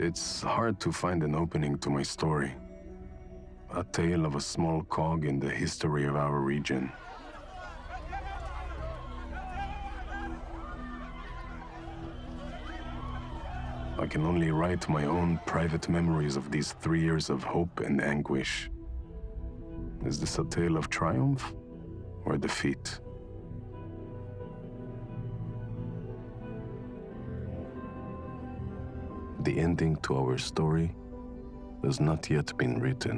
It's hard to find an opening to my story. A tale of a small cog in the history of our region. I can only write my own private memories of these 3 years of hope and anguish. Is this a tale of triumph or defeat? The ending to our story has not yet been written.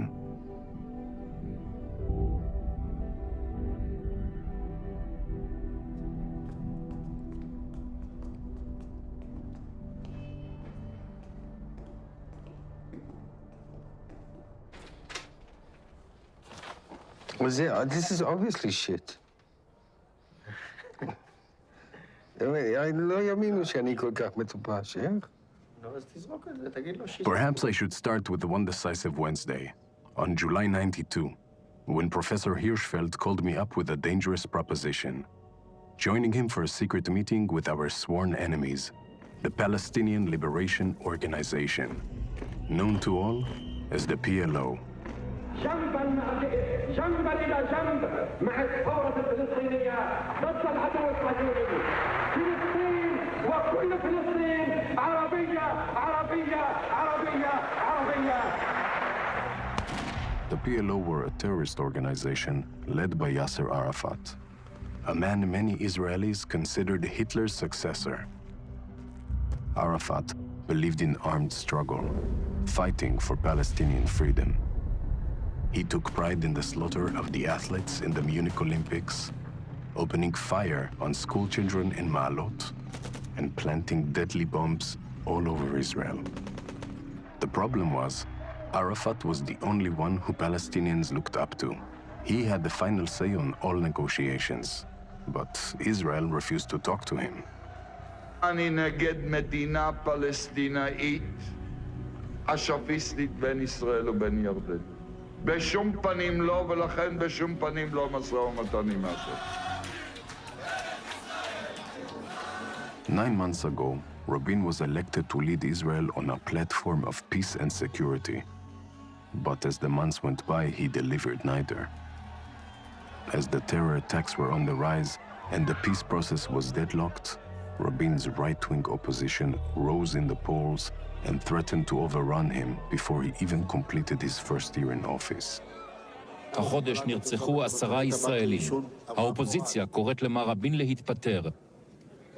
Was it? This is obviously shit. לא יאמינו שאני כל כך מטופש, אה? Perhaps I should start with the one decisive Wednesday, on July 92, when Professor Hirschfeld called me up with a dangerous proposition, joining him for a secret meeting with our sworn enemies, the Palestinian Liberation Organization, known to all as the PLO. جنبا إلى جنب مع الثورة الفلسطينية ضد العدو الصهيوني. فلسطين وكل فلسطين عربية عربية عربية عربية. The PLO were a terrorist organization led by Yasser Arafat, a man many Israelis considered Hitler's successor. Arafat believed in armed struggle, fighting for Palestinian freedom. He took pride in the slaughter of the athletes in the Munich Olympics, opening fire on school children in Ma'alot, and planting deadly bombs all over Israel. The problem was, Arafat was the only one who Palestinians looked up to. He had the final say on all negotiations, but Israel refused to talk to him. אני נגד מדינה פלסטינאית אש"פיסטית בין ישראל ובין ירדן. בשום פנים לא, ולכן בשום פנים לא משא ומתן עם אש"ף. 9 months ago, Rabin was elected to lead Israel on a platform of peace and security. But as the months went by, he delivered neither. As the terror attacks were on the rise and the peace process was deadlocked, Rabin's right-wing opposition rose in the polls and threatened to overrun him before he even completed his first year in office. החודש נרצחו 10 ישראלים. האופוזיציה קוראת למר רבין להתפטר.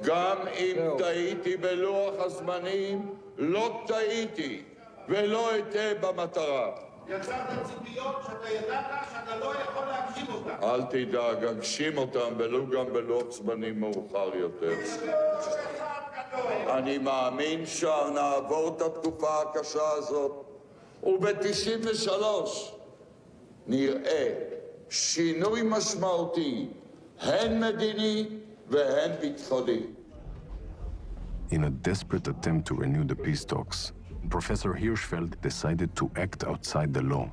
גם אם טעיתי בלוח הזמנים, לא טעיתי ולא אטעה במטרה. יצרת ציפיות שאתה ידעת שאתה לא יכול להגשים אותן. אל תדאג, אגשים אותם ולו גם בלוח זמנים מאוחר יותר. אני מאמין שנעבור את התקופה הקשה הזאת, וב-93 נראה שינוי משמעותי, הן מדיני והן ביטחוני. In a desperate attempt to renew the peace talks, Professor Hirschfeld decided to act outside the law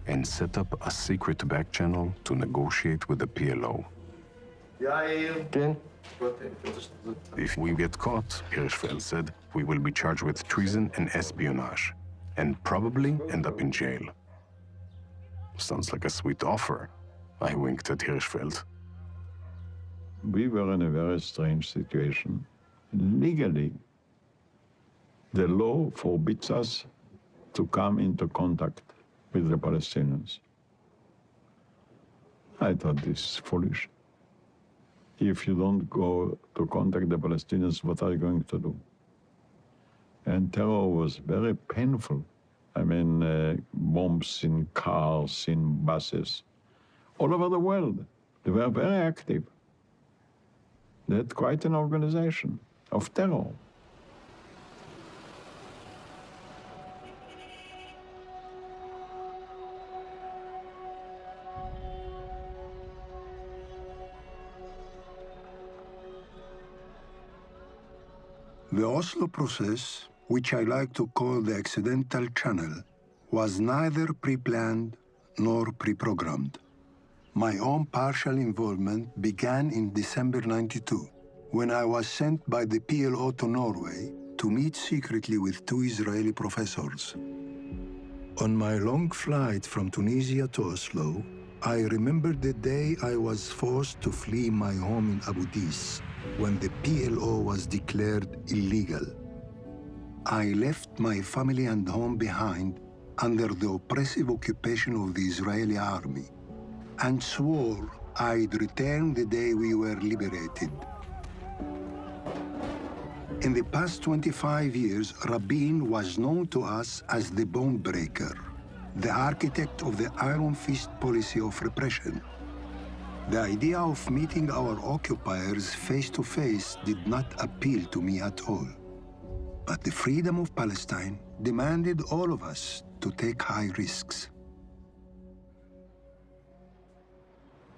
and set up a secret back channel to negotiate with the PLO. If we get caught, Hirschfeld said, we will be charged with treason and espionage, and probably end up in jail. Sounds like a sweet offer. I winked at Hirschfeld. We were in a very strange situation. Legally, the law forbids us to come into contact with the Palestinians. I thought this is foolish. If you don't go to contact the Palestinians, what are you going to do? And terror was very painful. I mean, bombs in cars, in buses, all over the world. They were very active. They had quite an organization of terror. The Oslo process, which I like to call the accidental channel, was neither pre-planned nor pre-programmed. My own partial involvement began in December '92, when I was sent by the PLO to Norway to meet secretly with 2 Israeli professors. On my long flight from Tunisia to Oslo, I remember the day I was forced to flee my home in Abu Dis when the PLO was declared illegal. I left my family and home behind under the oppressive occupation of the Israeli army and swore I'd return the day we were liberated. In the past 25 years, Rabin was known to us as the bone breaker, the architect of the iron fist policy of repression. The idea of meeting our occupiers face to face did not appeal to me at all. But the freedom of Palestine demanded all of us to take high risks.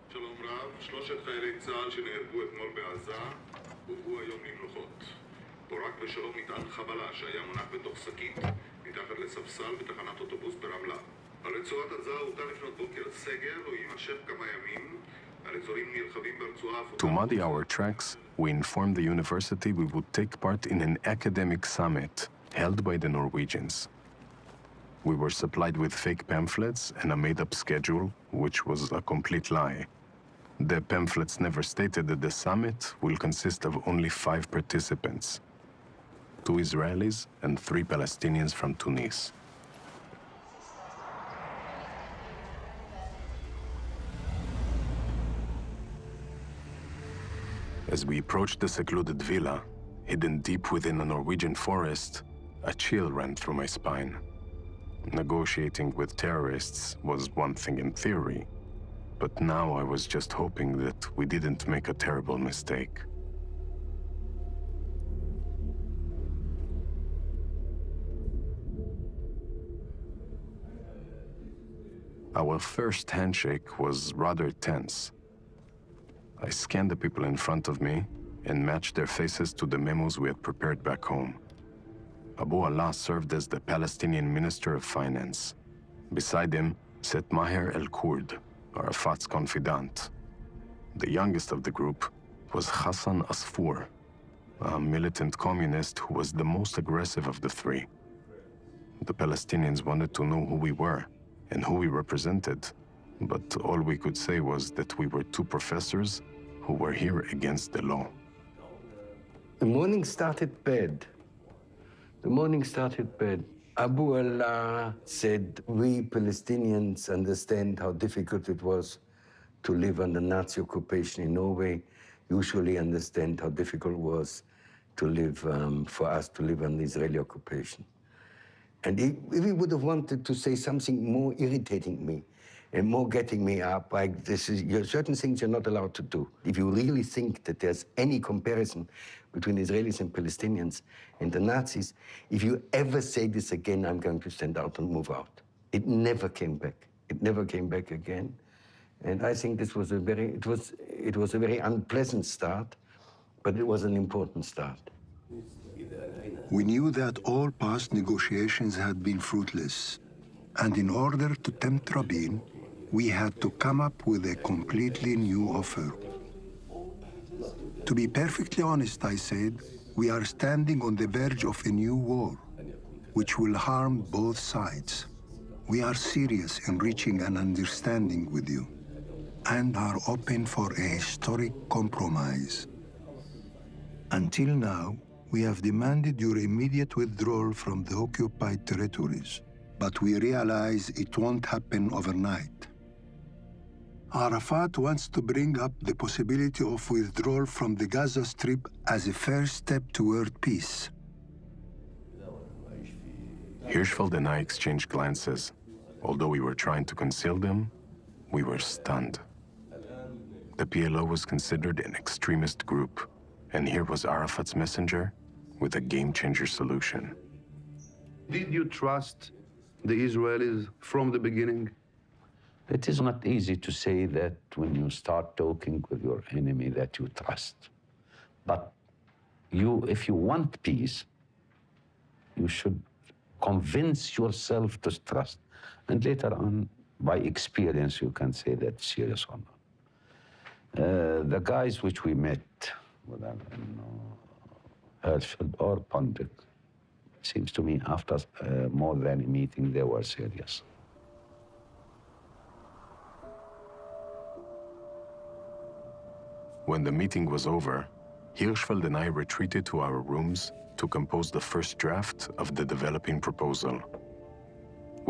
שלום רב, 3 חיילי צה"ל שנהרגו אתמול בעזה הובאו היום למנוחות. פורק בשלום מטען חבלה שהיה מונח בתוך שקית מתחת לספסל בתחנת אוטובוס ברמלה. הרצועת עזה הוטל לפנות בוקר סגר או יימשך כמה ימים. הרצועים נרחבים ברצועה הפוכה. To muddy our tracks, we informed the university we would take part in an academic summit held by the Norwegians. We were supplied with fake pamphlets and a made-up schedule, which was a complete lie. The pamphlets never stated that the summit will consist of only 5 participants, 2 Israelis and 3 Palestinians from Tunis. As we approached the secluded villa, hidden deep within a Norwegian forest, a chill ran through my spine. Negotiating with terrorists was one thing in theory, but now I was just hoping that we didn't make a terrible mistake. Our first handshake was rather tense. I scanned the people in front of me and matched their faces to the memos we had prepared back home. Abu Allah served as the Palestinian Minister of Finance. Beside him sat Maher El-Kurd, Arafat's confidant. The youngest of the group was Hassan Asfour, a militant communist who was the most aggressive of the 3. The Palestinians wanted to know who we were and who we represented, but all we could say was that we were 2 professors who were here against the law. The morning started bad. The morning started bad. Abu Allah said, we Palestinians understand how difficult it was to live under Nazi occupation in Norway, usually understand how difficult it was to live, for us to live under Israeli occupation. And if he would have wanted to say something more irritating me, and more getting me up, like certain things you're not allowed to do. If you really think that there's any comparison between Israelis and Palestinians and the Nazis, if you ever say this again, I'm going to stand out and move out. It never came back. It never came back again. And I think this was it was a very unpleasant start, but it was an important start. We knew that all past negotiations had been fruitless, and in order to tempt Rabin, we had to come up with a completely new offer. To be perfectly honest, I said, we are standing on the verge of a new war, which will harm both sides. We are serious in reaching an understanding with you, and are open for a historic compromise. Until now, we have demanded your immediate withdrawal from the occupied territories, but we realize it won't happen overnight. Arafat wants to bring up the possibility of withdrawal from the Gaza Strip as a first step toward peace. Hirschfeld and I exchanged glances. Although we were trying to conceal them, we were stunned. The PLO was considered an extremist group, and here was Arafat's messenger with a game-changer solution. Did you trust the Israelis from the beginning? It is not easy to say that when you start talking with your enemy that you trust. But if you want peace, you should convince yourself to trust. And later on, by experience, you can say that's serious or not. The guys which we met, whether Hirschfeld or Pontic, seems to me after more than a meeting, they were serious. When the meeting was over, Hirschfeld and I retreated to our rooms to compose the first draft of the developing proposal.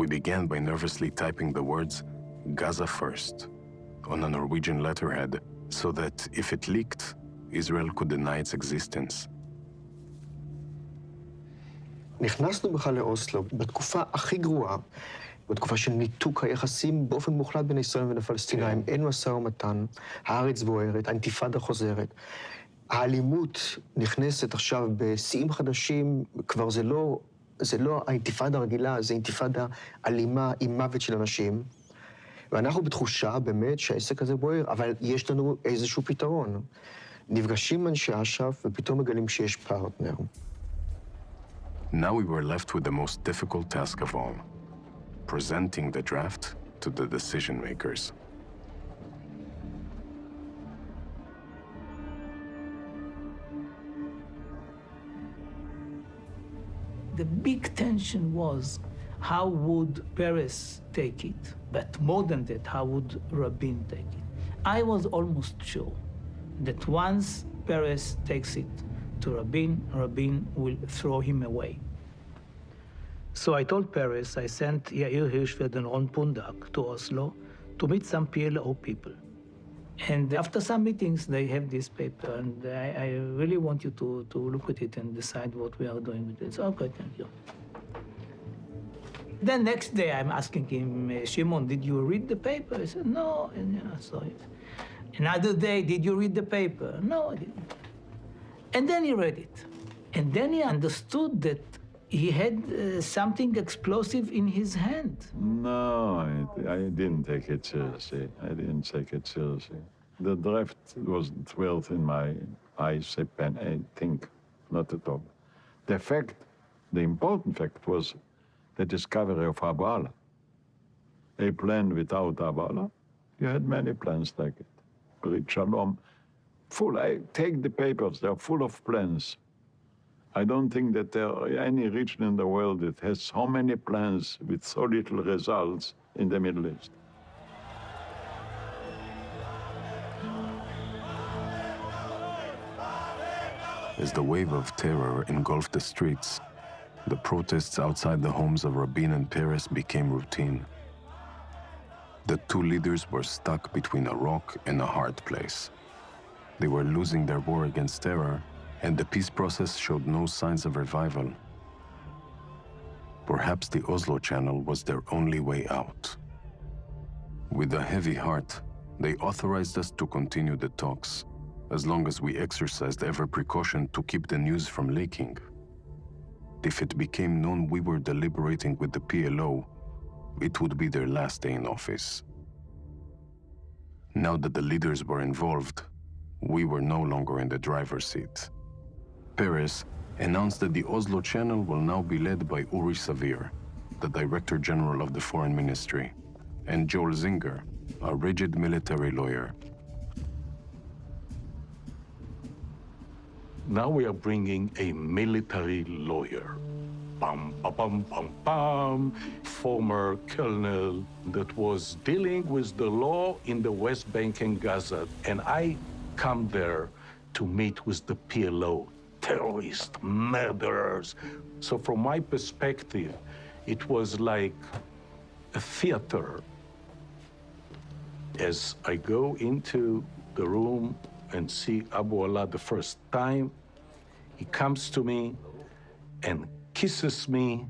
We began by nervously typing the words Gaza first on a Norwegian letterhead so that if it leaked, Israel could deny its existence. נכנסנו בכלל לאוסלו בתקופה הכי גרועה, בתקופה של ניתוק היחסים באופן מוחלט בין ישראל ובין הפלסטינאים. אין משא ומתן, הארץ בוערת, האינתיפאדה חוזרת. האלימות נכנסת עכשיו בשיאים חדשים, כבר זה לא האינתיפאדה הרגילה, זה אינתיפאדה אלימה עם מוות של אנשים. ואנחנו בתחושה באמת שהעסק הזה בוער, אבל יש לנו איזשהו פתרון. נפגשים אנשי אש"ף ופתאום מגלים שיש פרטנר. Now we were left with the most difficult task of all, presenting the draft to the decision makers. The big tension was how would Peres take it, but more than that, how would Rabin take it? I was almost sure that once Peres takes it to Rabin, Rabin will throw him away. So I told Peres, I sent Yair Hirschfeld and Ron Pundak to Oslo to meet some PLO people. And after some meetings, they have this paper, and I really want you to look at it and decide what we are doing with it. So, okay, thank you. Then next day, I'm asking him, Shimon, did you read the paper? He said, no, and I saw it. Another day, did you read the paper? No, I didn't. And then he read it. And then he understood that he had something explosive in his hand. No, I didn't take it seriously. The draft wasn't dwelt in my eyes, I think, not at all. The important fact was the discovery of Abu Allah. A plan without Abu Allah, you had many plans like it. Brit Shalom, I take the papers, they're full of plans. I don't think that there are any region in the world that has so many plans with so little results in the Middle East. As the wave of terror engulfed the streets, the protests outside the homes of Rabin and Peres became routine. The two leaders were stuck between a rock and a hard place. They were losing their war against terror, and the peace process showed no signs of revival. Perhaps the Oslo Channel was their only way out. With a heavy heart, they authorized us to continue the talks, as long as we exercised every precaution to keep the news from leaking. If it became known we were deliberating with the PLO, it would be their last day in office. Now that the leaders were involved, we were no longer in the driver's seat. Peres announced that the Oslo Channel will now be led by Uri Savir, the Director General of the Foreign Ministry, and Joel Zinger, a rigid military lawyer. Now we are bringing a military lawyer. Bam, bam, bam, bam, bam. Former colonel that was dealing with the law in the West Bank and Gaza. And I come there to meet with the PLO, terrorists, murderers. So from my perspective, It was like a theater. As I go into the room and see Abu Ala the first time, he comes to me and kisses me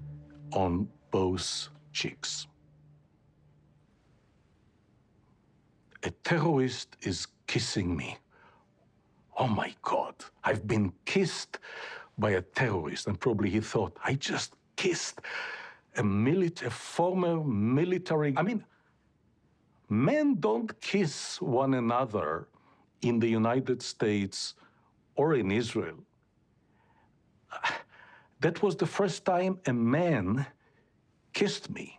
on both cheeks. A terrorist is kissing me. Oh my God, I've been kissed by a terrorist. And probably he thought, I just kissed a former military. I mean, men don't kiss one another in the United States or in Israel. That was the first time a man kissed me.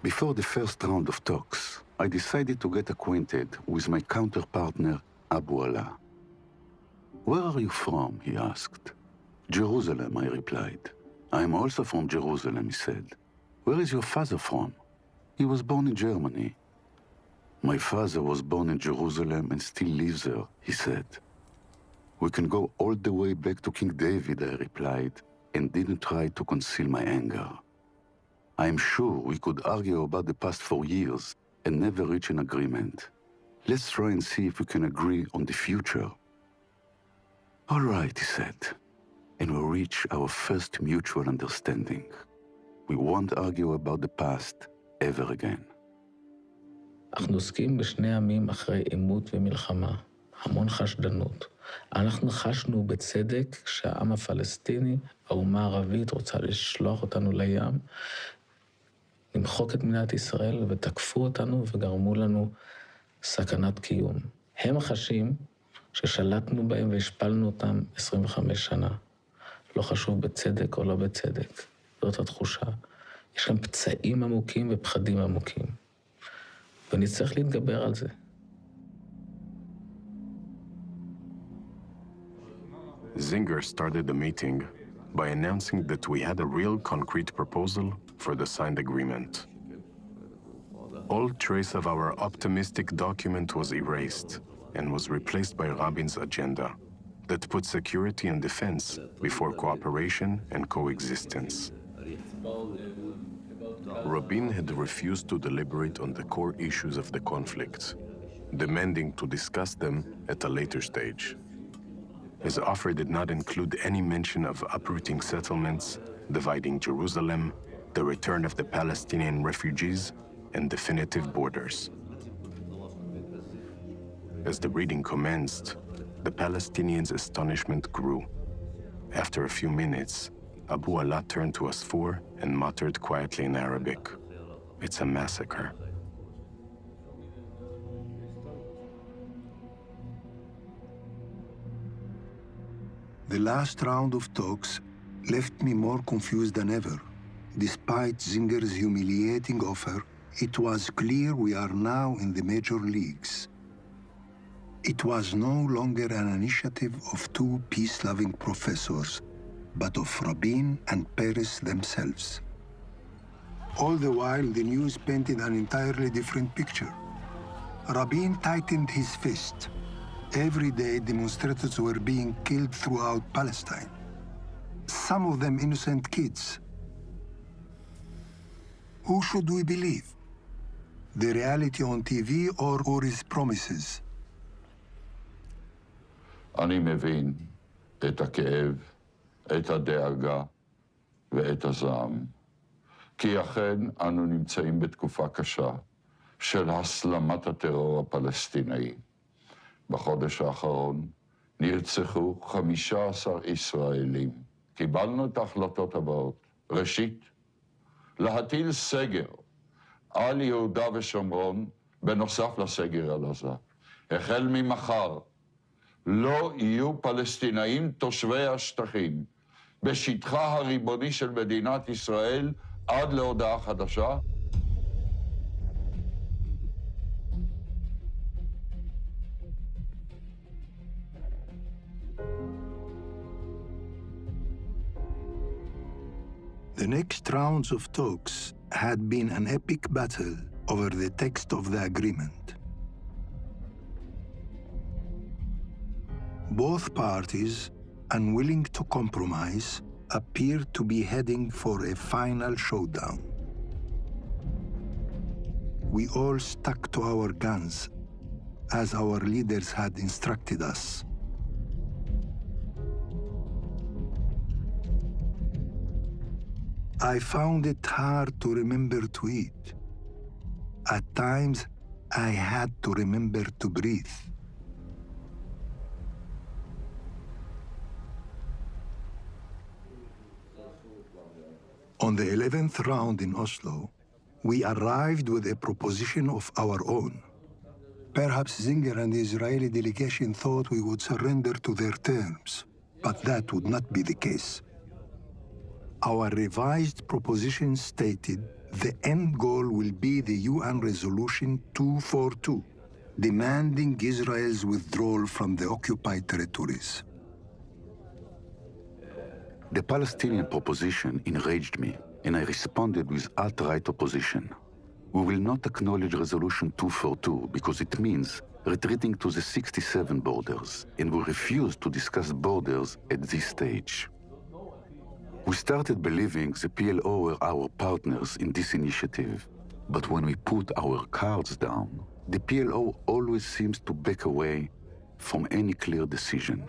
Before the first round of talks, I decided to get acquainted with my counterpartner, Abu Ala. "Where are you from?" he asked. "Jerusalem," I replied. "I am also from Jerusalem," he said. "Where is your father from?" "He was born in Germany." "My father was born in Jerusalem and still lives there," he said. "We can go all the way back to King David," I replied, and didn't try to conceal my anger. "I am sure we could argue about the past for years and never reach an agreement. Let's try and see if we can agree on the future." "All right," he said, and we reached our first mutual understanding. We won't argue about the past ever again. אנחנו עוסקים בשני עמים אחרי עימות ומלחמה, המון חשדנות. אנחנו חשנו בצדק שהעם הפלסטיני, האומה הערבית, רוצה לשלוח אותנו לים, למחוק את מדינת ישראל, ותקפו אותנו וגרמו לנו סכנת קיום. הם חשים ששלטנו בהם והשפלנו אותם 25 שנה. לא חשוב בצדק או לא בצדק. זאת התחושה. יש כאן פצעים עמוקים ופחדים עמוקים. ונצטרך להתגבר על זה. Zinger started the meeting by announcing that we had a real concrete proposal for the signed agreement. All trace of our optimistic document was erased and was replaced by Rabin's agenda that put security and defense before cooperation and coexistence. Rabin had refused to deliberate on the core issues of the conflict, demanding to discuss them at a later stage. His offer did not include any mention of uprooting settlements, dividing Jerusalem, the return of the Palestinian refugees, and definitive borders. As the reading commenced, the Palestinians' astonishment grew. After a few minutes, Abu Ala turned to us four and muttered quietly in Arabic, "It's a massacre." The last round of talks left me more confused than ever. Despite Zinger's humiliating offer, it was clear we are now in the major leagues. It was no longer an initiative of two peace-loving professors, but of Rabin and Peres themselves. All the while, the news painted an entirely different picture. Rabin tightened his fist. Every day, demonstrators were being killed throughout Palestine. Some of them innocent kids. Who should we believe? The reality on TV or his promises? אני מבין את הכאב, את הדאגה ואת הזעם. כי אכן אנו נמצאים בתקופה קשה של הסלמת הטרור הפלסטיני. בחודש האחרון נרצחו 15 ישראלים. קיבלנו את ההחלטות הבאות. ראשית, להטיל סגר על יהודה ושומרון בנוסף לסגר על עזה. החל ממחר, לא יהיו פלסטינאים תושבי השטחים בשטחה הריבוני של מדינת ישראל עד להודעה חדשה. The next rounds of talks had been an epic battle over the text of the agreement. Both parties unwilling to compromise, appeared to be heading for a final showdown. We all stuck to our guns, as our leaders had instructed us. I found it hard to remember to eat. At times, I had to remember to breathe. On the 11th round in Oslo, we arrived with a proposition of our own. Perhaps Zinger and the Israeli delegation thought we would surrender to their terms, but that would not be the case. Our revised proposition stated the end goal will be the UN Resolution 242, demanding Israel's withdrawal from the occupied territories. The Palestinian proposition enraged me, and I responded with outright opposition. We will not acknowledge Resolution 242 because it means retreating to the 67 borders, and we refuse to discuss borders at this stage. We started believing the PLO were our partners in this initiative, but when we put our cards down, the PLO always seems to back away from any clear decision.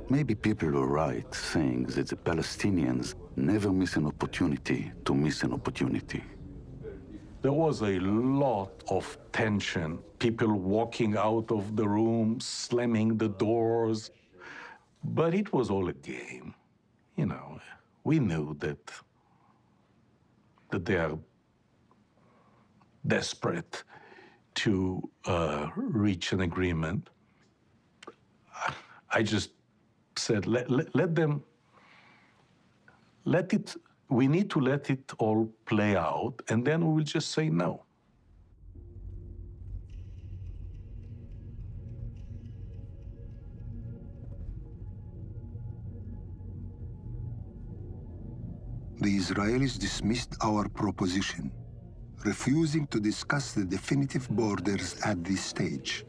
Maybe people were right saying that the Palestinians never miss an opportunity to miss an opportunity. There was a lot of tension, people walking out of the room, slamming the doors, but it was all a game. You know, we knew that they are desperate to reach an agreement. I just said, we need to let it all play out, and then we will just say no. The Israelis dismissed our proposition, refusing to discuss the definitive borders at this stage.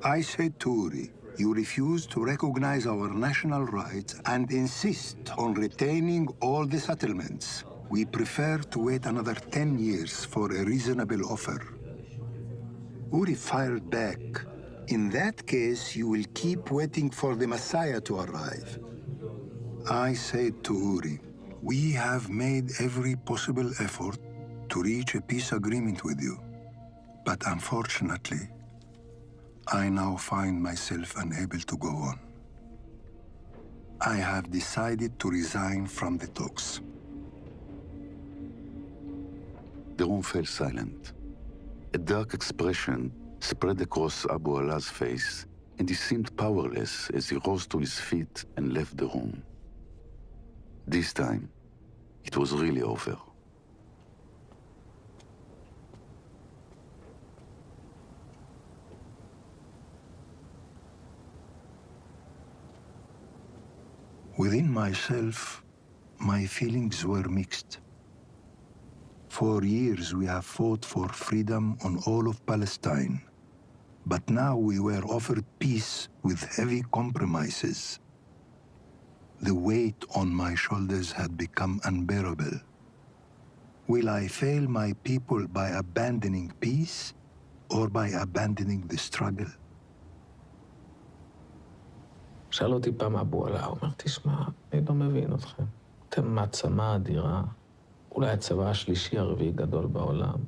I said to Uri, you refuse to recognize our national rights and insist on retaining all the settlements. We prefer to wait another 10 years for a reasonable offer. Uri fired back. In that case, you will keep waiting for the Messiah to arrive. I said to Uri, we have made every possible effort to reach a peace agreement with you. But unfortunately, I now find myself unable to go on. I have decided to resign from the talks. The room fell silent. A dark expression spread across Abu Alaa's face, and he seemed powerless as he rose to his feet and left the room. This time, it was really over. Within myself, my feelings were mixed. For years, we have fought for freedom on all of Palestine, but now we were offered peace with heavy compromises. The weight on my shoulders had become unbearable. Will I fail my people by abandoning peace or by abandoning the struggle? שאל אותי פעם אבו עלא, הוא אומר, תשמע, אני לא מבין אתכם. אתם מעצמה אדירה, אולי הצבא השלישי הרביעי גדול בעולם.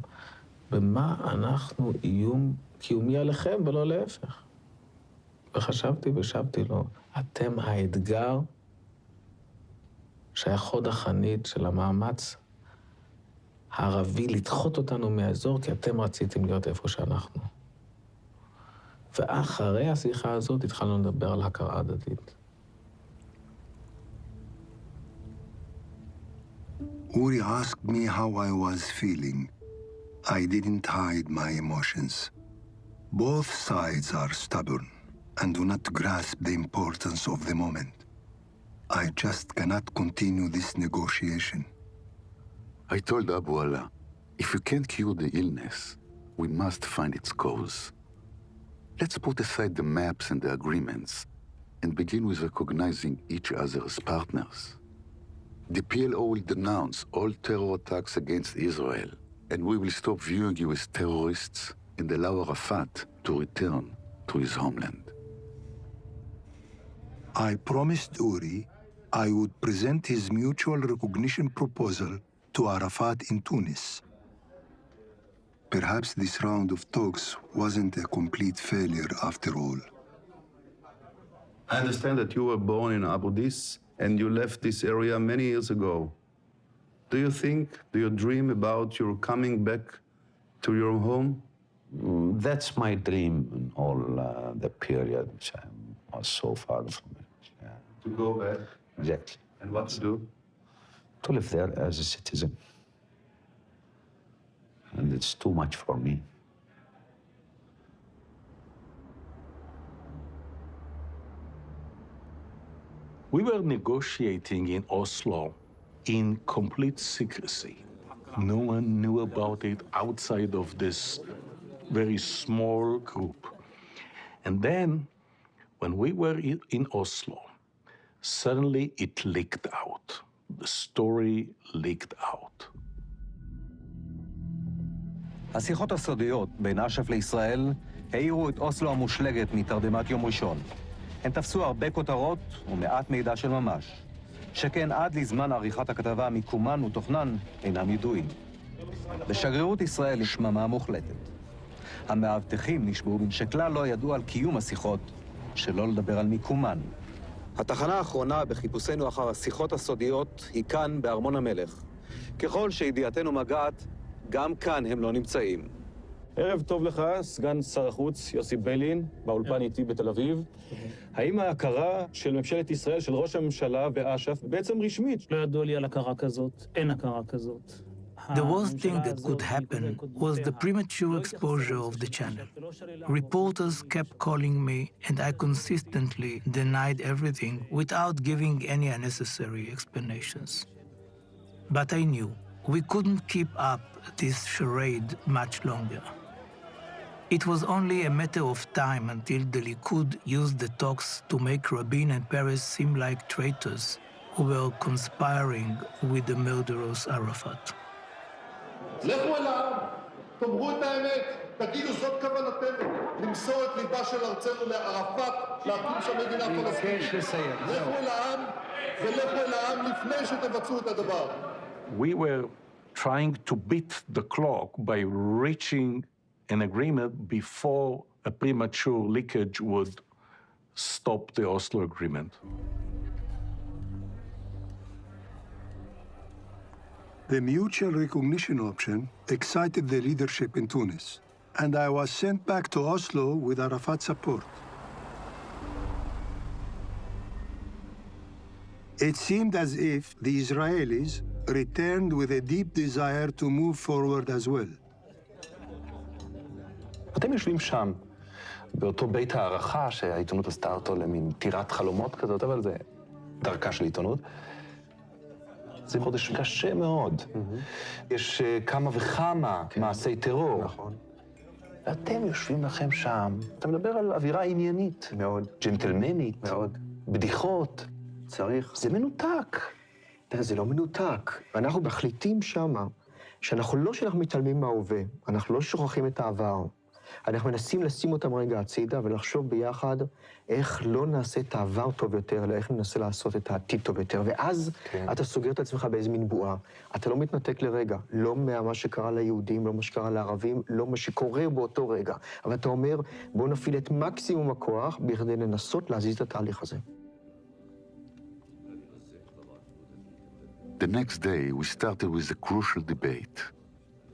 במה אנחנו איום קיומי עליכם ולא להפך? וחשבתי ושבתי לו, אתם האתגר שהיה חוד החנית של המאמץ הערבי לדחות אותנו מהאזור, כי אתם רציתם להיות איפה שאנחנו. ואחרי השיחה הזאת התחלנו לדבר על הכרה הדדית. Uri asked me how I was feeling. I didn't hide my emotions. Both sides are stubborn and do not grasp the importance of the moment. I just cannot continue this negotiation. I told Abu Alaa, if you can't cure the illness, we must find its cause. Let's put aside the maps and the agreements and begin with recognizing each other as partners. The PLO will denounce all terror attacks against Israel, and we will stop viewing you as terrorists and allow Arafat to return to his homeland. I promised Uri I would present his mutual recognition proposal to Arafat in Tunis. Perhaps this round of talks wasn't a complete failure after all. I understand that you were born in Abu Dis and you left this area many years ago. Do you dream about your coming back to your home? That's my dream in all the period which I was so far from it. Yeah. To go back? Exactly. And what to do? To live there as a citizen. And it's too much for me. We were negotiating in Oslo in complete secrecy. No one knew about it outside of this very small group. And then, when we were in Oslo, suddenly it leaked out. The story leaked out. השיחות הסודיות בין אש"ף לישראל העירו את אוסלו המושלגת מתרדמת יום ראשון. הן תפסו הרבה כותרות ומעט מידע של ממש. שכן עד לזמן עריכת הכתבה מיקומן ותוכנן אינם ידועים. בשגרירות ישראל יש שממה מוחלטת. המאבטחים נשבעו שכלל לא ידעו על קיום השיחות, שלא לדבר על מיקומן. התחנה האחרונה בחיפושנו אחר השיחות הסודיות היא כאן בארמון המלך. ככל שידיעתנו מגעת, גם כאן הם לא נמצאים. ערב טוב לך, סגן שר החוץ יוסי ביילין, באולפן איתי בתל אביב. האם ההכרה של ממשלת ישראל, של ראש הממשלה ואש"ף, בעצם רשמית? לא ידוע לי על הכרה כזאת, אין הכרה כזאת. The worst thing that could happen was the premature exposure of the channel. Reporters kept calling me, and I consistently denied everything without giving any unnecessary explanations. But I knew we couldn't keep up this charade much longer. It was only a matter of time until the Likud used the talks to make Rabin and Peres seem like traitors who were conspiring with the murderous Arafat. לכו אל העם, תאמרו את האמת, תגידו זאת כוונתנו, למסור את ליבה של ארצנו לערפאת, להקים שם מדינה פלסטינית. לכו אל העם ולכו אל העם לפני שתבצעו את הדבר. We were trying to beat the clock by reaching an agreement before a premature leakage would stop the Oslo Agreement. The mutual recognition option excited the leadership in Tunis, and I was sent back to Oslo with Arafat's support. It seemed as if the Israelis returned with a deep desire to move forward as well. אתם יושבים שם, באותו בית הערכה שהעיתונות עשתה אותו למין טירת חלומות כזאת, אבל זה דרכה של עיתונות. זה חודש קשה מאוד. יש כמה וכמה מעשי טרור. נכון. ואתם יושבים לכם שם, אתה מדבר על אווירה עניינית. מאוד. ג'נטלמנית. מאוד. בדיחות. צריך. זה מנותק. זה לא מנותק. אנחנו מחליטים שמה, שאנחנו מתעלמים מההווה, אנחנו לא שוכחים את העבר. אנחנו מנסים לשים אותם רגע הצידה ולחשוב ביחד איך לא נעשה את העבר טוב יותר, אלא איך ננסה לעשות את העתיד טוב יותר. ואז אתה סוגר את עצמך באיזו מין בועה. אתה לא מתנתק לרגע, לא מה שקרה ליהודים, לא מה שקרה לערבים, לא מה שקורה באותו רגע. אבל אתה אומר, בואו נפעיל את מקסימום הכוח בכדי לנסות להזיז את התהליך הזה. The next day, we started with a crucial debate.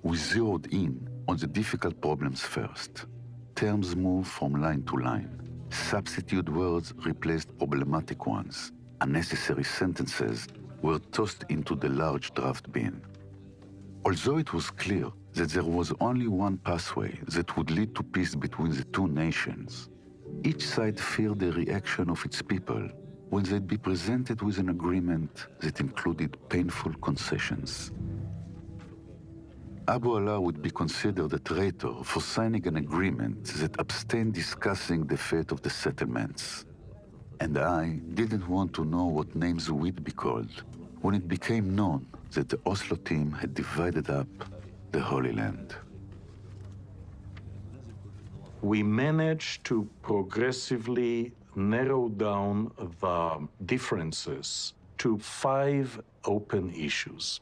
We zeroed in on the difficult problems first. Terms moved from line to line. Substitute words replaced problematic ones. Unnecessary sentences were tossed into the large draft bin. Although it was clear that there was only one pathway that would lead to peace between the two nations, each side feared the reaction of its people when they'd be presented with an agreement that included painful concessions. Abu Ala would be considered a traitor for signing an agreement that abstained discussing the fate of the settlements. And I didn't want to know what names we'd be called when it became known that the Oslo team had divided up the Holy Land. We managed to progressively narrow down the differences to 5 open issues.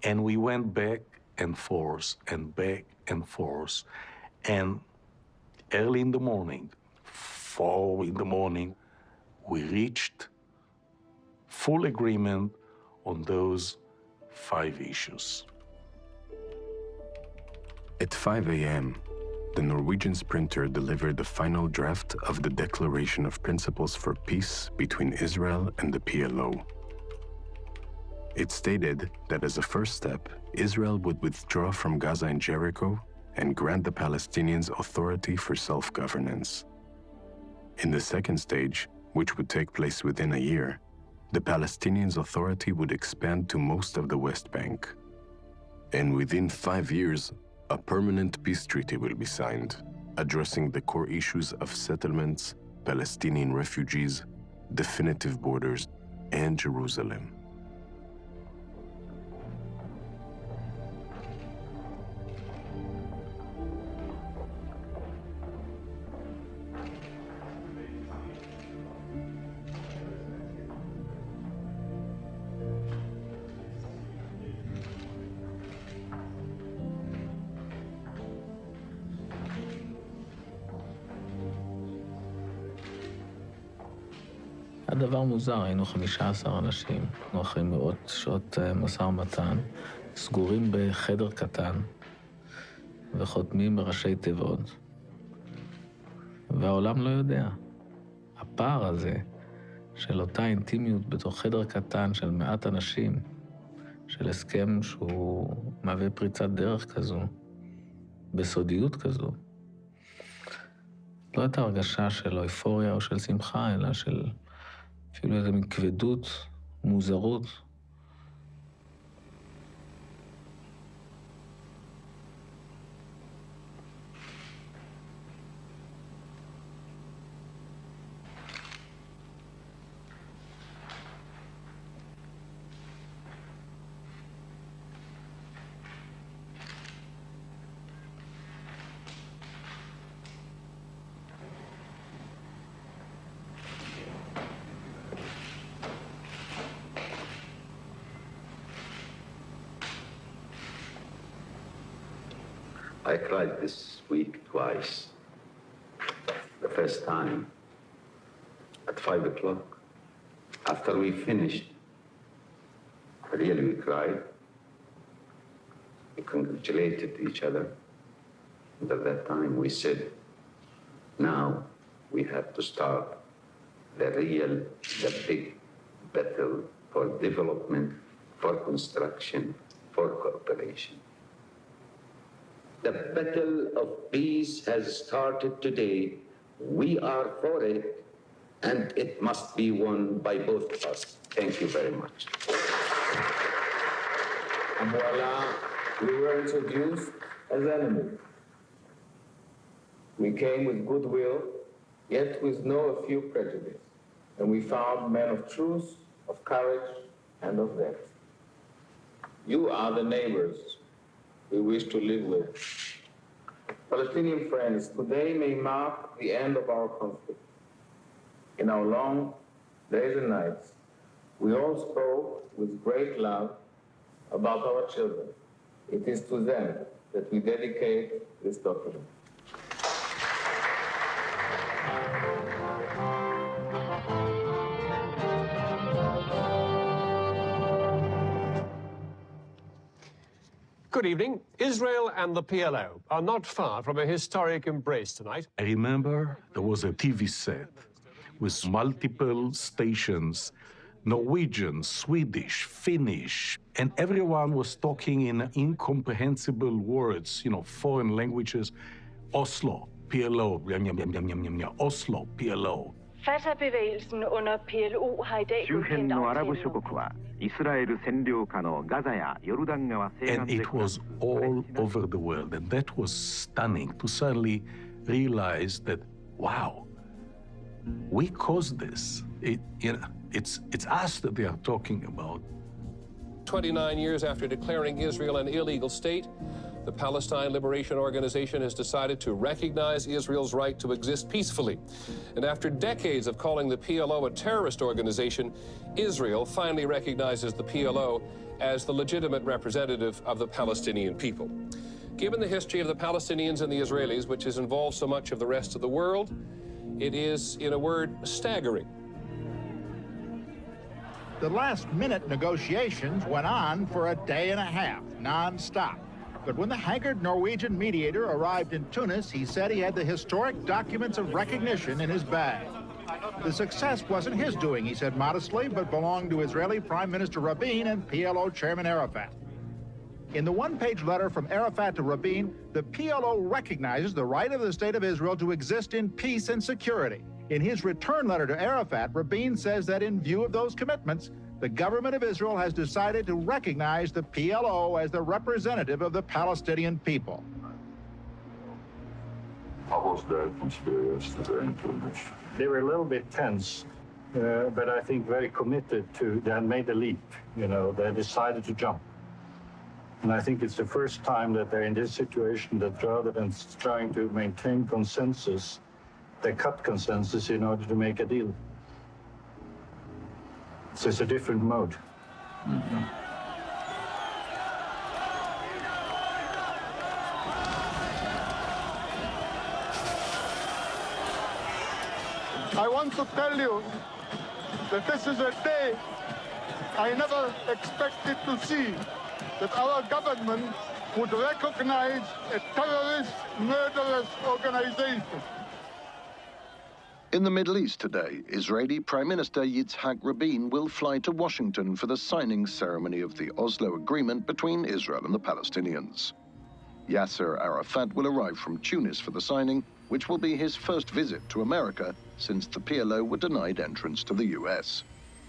And we went back and forth and back and forth. And early in the morning, 4 in the morning, we reached full agreement on those 5 issues. At 5 a.m., the Norwegian sprinter delivered the final draft of the Declaration of Principles for Peace between Israel and the PLO. It stated that as a first step, Israel would withdraw from Gaza and Jericho and grant the Palestinians authority for self-governance. In the second stage, which would take place within a year, the Palestinians' authority would expand to most of the West Bank. And within 5 years, a permanent peace treaty will be signed, addressing the core issues of settlements, Palestinian refugees, definitive borders, and Jerusalem. הדבר מוזר, היינו 15 אנשים, אנחנו אחרי מאות שעות משא ומתן, סגורים בחדר קטן וחותמים בראשי תיבות, והעולם לא יודע. הפער הזה של אותה אינטימיות בתוך חדר קטן של מעט אנשים, של הסכם שהוא מהווה פריצת דרך כזו, בסודיות כזו, לא הייתה הרגשה של אויפוריה או של שמחה, אלא של אפילו איזו מכבדות, מוזרות. I cried this week twice. The first time at 5 o'clock. After we finished, really we cried. We congratulated each other. And at that time we said, now we have to start the big battle for development, for construction, for cooperation. The battle of peace has started today. We are for it, and it must be won by both of us. Thank you very much. And voila, we were introduced as enemies. We came with goodwill, yet with no few prejudice. And we found men of truth, of courage, and of depth. You are the neighbors we wish to live with. Palestinian friends, today may mark the end of our conflict. In our long days and nights, we all spoke with great love about our children. It is to them that we dedicate this document. Good evening. Israel and the PLO are not far from a historic embrace tonight. I remember there was a TV set with multiple stations, Norwegian, Swedish, Finnish, and everyone was talking in incomprehensible words, foreign languages. Oslo, PLO, Oslo, PLO. Fatah-bevægelsen under PLO har I dag godkendt aftalen. And it was all over the world, and that was stunning to suddenly realize that, wow, We caused this. It's us that they are talking about. 29 years after declaring Israel an illegal state, the Palestine Liberation Organization has decided to recognize Israel's right to exist peacefully. And after decades of calling the PLO a terrorist organization, Israel finally recognizes the PLO as the legitimate representative of the Palestinian people. Given the history of the Palestinians and the Israelis, which has involved so much of the rest of the world, it is, in a word, staggering. The last-minute negotiations went on for a day and a half, non-stop. But when the haggard Norwegian mediator arrived in Tunis, he said he had the historic documents of recognition in his bag. The success wasn't his doing, he said modestly, but belonged to Israeli Prime Minister Rabin and PLO Chairman Arafat. In the one-page letter from Arafat to Rabin, the PLO recognizes the right of the State of Israel to exist in peace and security. In his return letter to Arafat, Rabin says that in view of those commitments, the government of Israel has decided to recognize the PLO as the representative of the Palestinian people. How was the atmosphere yesterday in Tunis? They were a little bit tense, but I think very committed to, they had made a leap, they decided to jump. And I think it's the first time that they're in this situation that rather than trying to maintain consensus, they cut consensus in order to make a deal. So it's a different mode. Mm-hmm. I want to tell you that this is a day I never expected to see, that our government would recognize a terrorist, murderous organization. In the Middle East today, Israeli Prime Minister Yitzhak Rabin will fly to Washington for the signing ceremony of the Oslo Agreement between Israel and the Palestinians. Yasser Arafat will arrive from Tunis for the signing, which will be his first visit to America since the PLO were denied entrance to the US.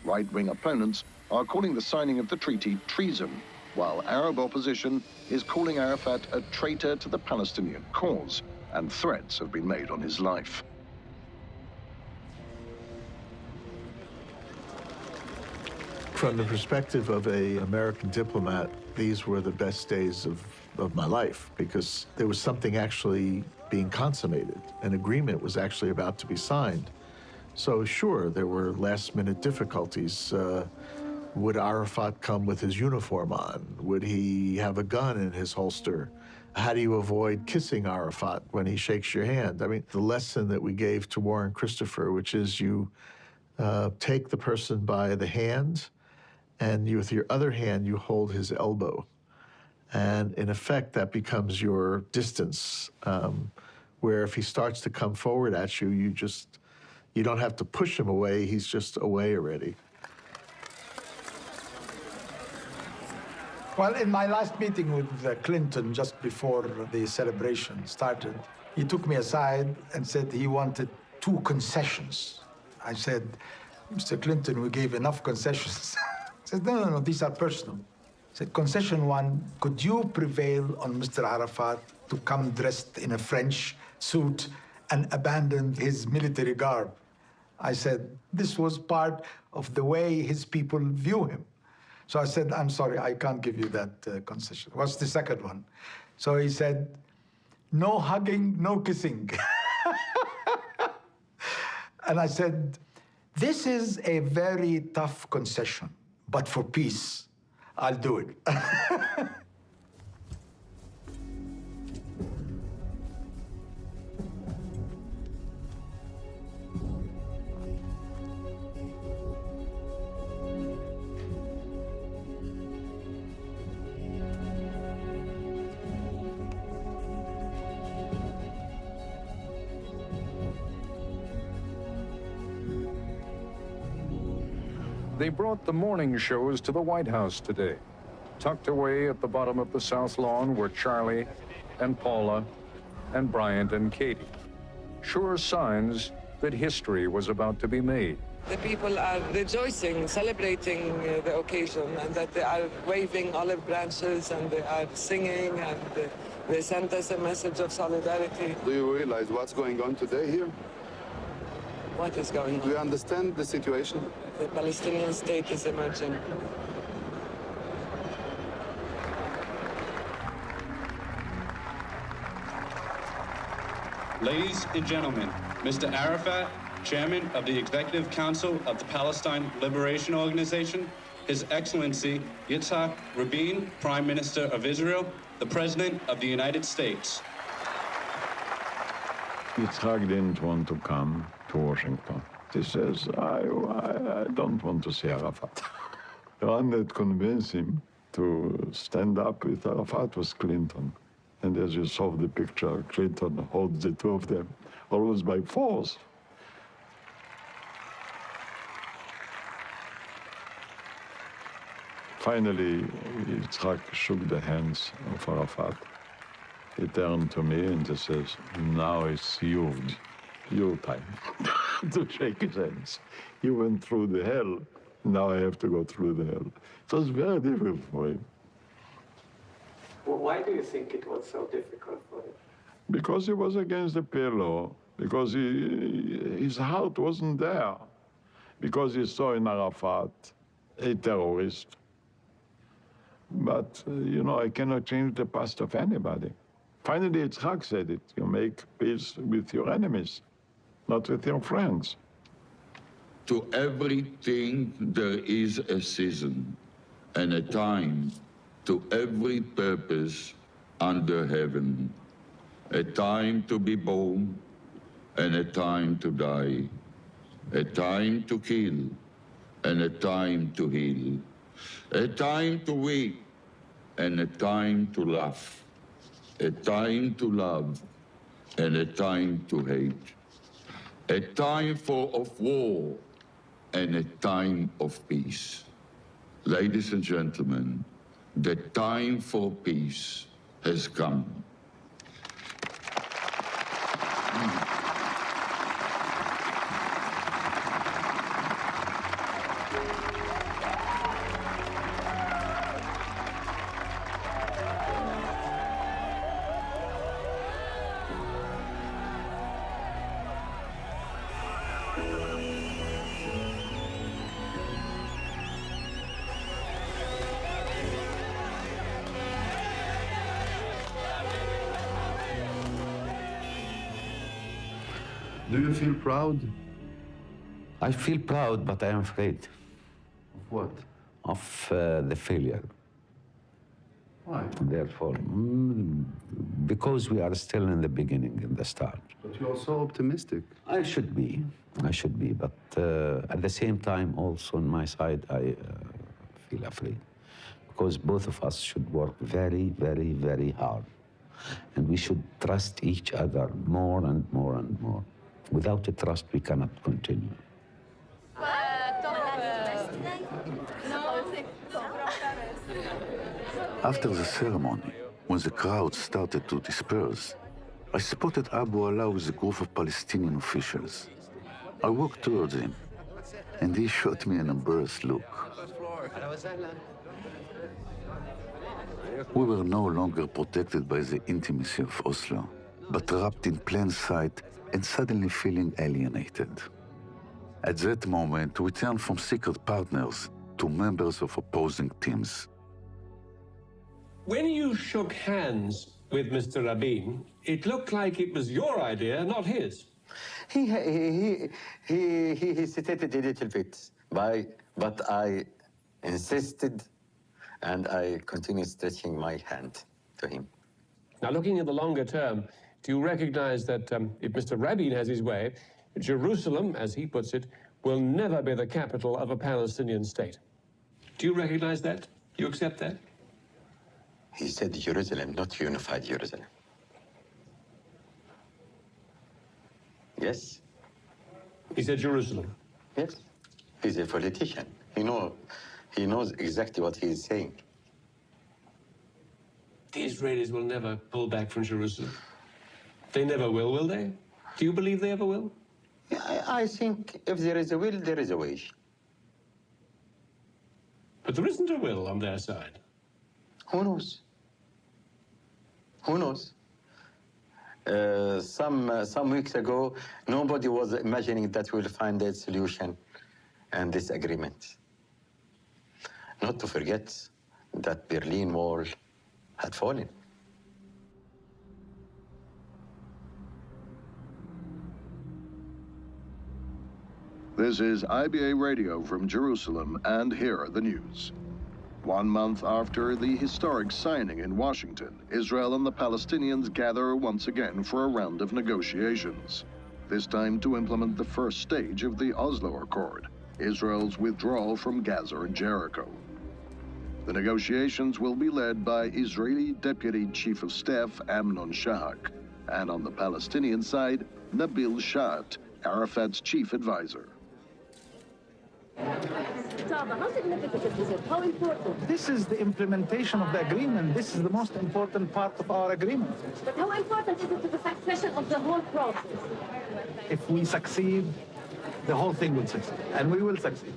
Right-wing opponents are calling the signing of the treaty treason, while Arab opposition is calling Arafat a traitor to the Palestinian cause, and threats have been made on his life. From the perspective of an American diplomat, these were the best days of my life because there was something actually being consummated. An agreement was actually about to be signed. So sure, there were last-minute difficulties. Would Arafat come with his uniform on? Would he have a gun in his holster? How do you avoid kissing Arafat when he shakes your hand? I mean, the lesson that we gave to Warren Christopher, which is you take the person by the hand, and with your other hand, you hold his elbow. And in effect, that becomes your distance, where if he starts to come forward at you, you don't have to push him away, he's just away already. Well, in my last meeting with Clinton, just before the celebration started, he took me aside and said he wanted 2 concessions. I said, Mr. Clinton, we gave enough concessions. He said, no, these are personal. He said, concession 1, could you prevail on Mr. Arafat to come dressed in a French suit and abandon his military garb? I said, this was part of the way his people view him. So I said, I'm sorry, I can't give you that concession. What's the second one? So he said, no hugging, no kissing. And I said, this is a very tough concession, but for peace, I'll do it. They brought the morning shows to the White House today. Tucked away at the bottom of the South Lawn were Charlie and Paula and Bryant and Katie. Sure signs that history was about to be made. The people are rejoicing, celebrating the occasion, and that they are waving olive branches and they are singing, and they sent us a message of solidarity. Do you realize what's going on today here? what is going on. Do you understand the situation? The Palestinian state is emerging. Ladies and gentlemen, Mr. Arafat, Chairman of the Executive Council of the Palestine Liberation Organization, His Excellency Yitzhak Rabin, Prime Minister of Israel, the President of the United States. Yitzhak didn't want to come to Washington. He says, I don't want to see Arafat. The one that convinced him to stand up with Arafat was Clinton. And as you saw the picture, Clinton holds the two of them, almost by force. Finally, Yitzhak shook the hands of Arafat. He turned to me and he says, now it's your time to shake his hands. He went through the hell, now I have to go through the hell. It was very difficult for him. Well, why do you think it was so difficult for him? Because he was against the PLO, because his heart wasn't there, because he saw in Arafat a terrorist. But, you know, I cannot change the past of anybody. Finally, Yitzhak said it, you make peace with your enemies, not with your friends. To everything there is a season and a time, to every purpose under heaven, a time to be born and a time to die, a time to kill and a time to heal, a time to weep and a time to laugh, a time to love and a time to hate, a time of war and a time of peace. Ladies and gentlemen, the time for peace has come. Do you feel proud? I feel proud, but I am afraid. Of what? Of the failure. Why? Therefore, because we are still in the beginning, in the start. But you are so optimistic. I should be, but at the same time, also on my side, I feel afraid. Because both of us should work very, very, very hard. And we should trust each other more and more and more. Without the trust, we cannot continue. After the ceremony, when the crowd started to disperse, I spotted Abu Ala with a group of Palestinian officials. I walked towards him, and he shot me an embarrassed look. We were no longer protected by the intimacy of Oslo, but wrapped in plain sight and suddenly feeling alienated. At that moment, we turned from secret partners to members of opposing teams. When you shook hands with Mr. Rabin, it looked like it was your idea, not his. He hesitated a little bit, but I insisted, and I continued stretching my hand to him. Now, looking at the longer term, do you recognize that if Mr. Rabin has his way, Jerusalem, as he puts it, will never be the capital of a Palestinian state? Do you recognize that? Do you accept that? He said Jerusalem, not unified Jerusalem. Yes? He said Jerusalem? Yes. He's a politician. He knows exactly what he is saying. The Israelis will never pull back from Jerusalem. They never will they? Do you believe they ever will? Yeah, I think if there is a will, there is a way. But there isn't a will on their side. Who knows? Who knows? Some weeks ago, nobody was imagining that we'll find a solution and this agreement. Not to forget that Berlin Wall had fallen. This is IBA Radio from Jerusalem, and here are the news. 1 month after the historic signing in Washington, Israel and the Palestinians gather once again for a round of negotiations, this time to implement the first stage of the Oslo Accord, Israel's withdrawal from Gaza and Jericho. The negotiations will be led by Israeli Deputy Chief of Staff Amnon Shahak, and on the Palestinian side, Nabil Shat, Arafat's chief advisor. How significant is it? How important? This is the implementation of the agreement. This is the most important part of our agreement. But how important is it to the succession of the whole process? If we succeed, the whole thing will succeed, and we will succeed.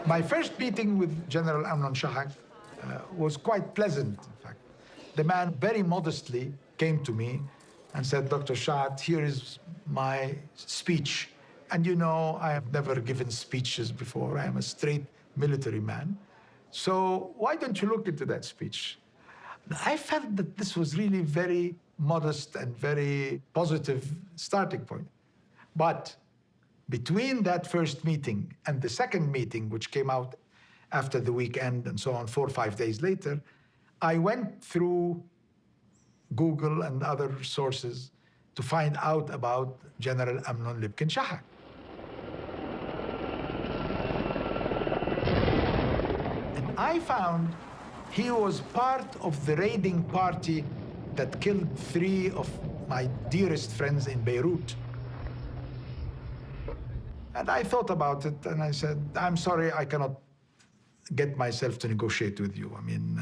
My first meeting with General Amnon Shahak was quite pleasant, in fact. The man very modestly came to me and said, Dr. Shat, here is my speech. And you know, I have never given speeches before. I am a straight military man. So why don't you look into that speech? I felt that this was really very modest and very positive starting point. But between that first meeting and the second meeting, which came out after the weekend and so on, 4 or 5 days later, I went through Google and other sources to find out about General Amnon Lipkin Shahak. And I found he was part of the raiding party that killed 3 of my dearest friends in Beirut. And I thought about it, and I said, I'm sorry, I cannot get myself to negotiate with you. I mean,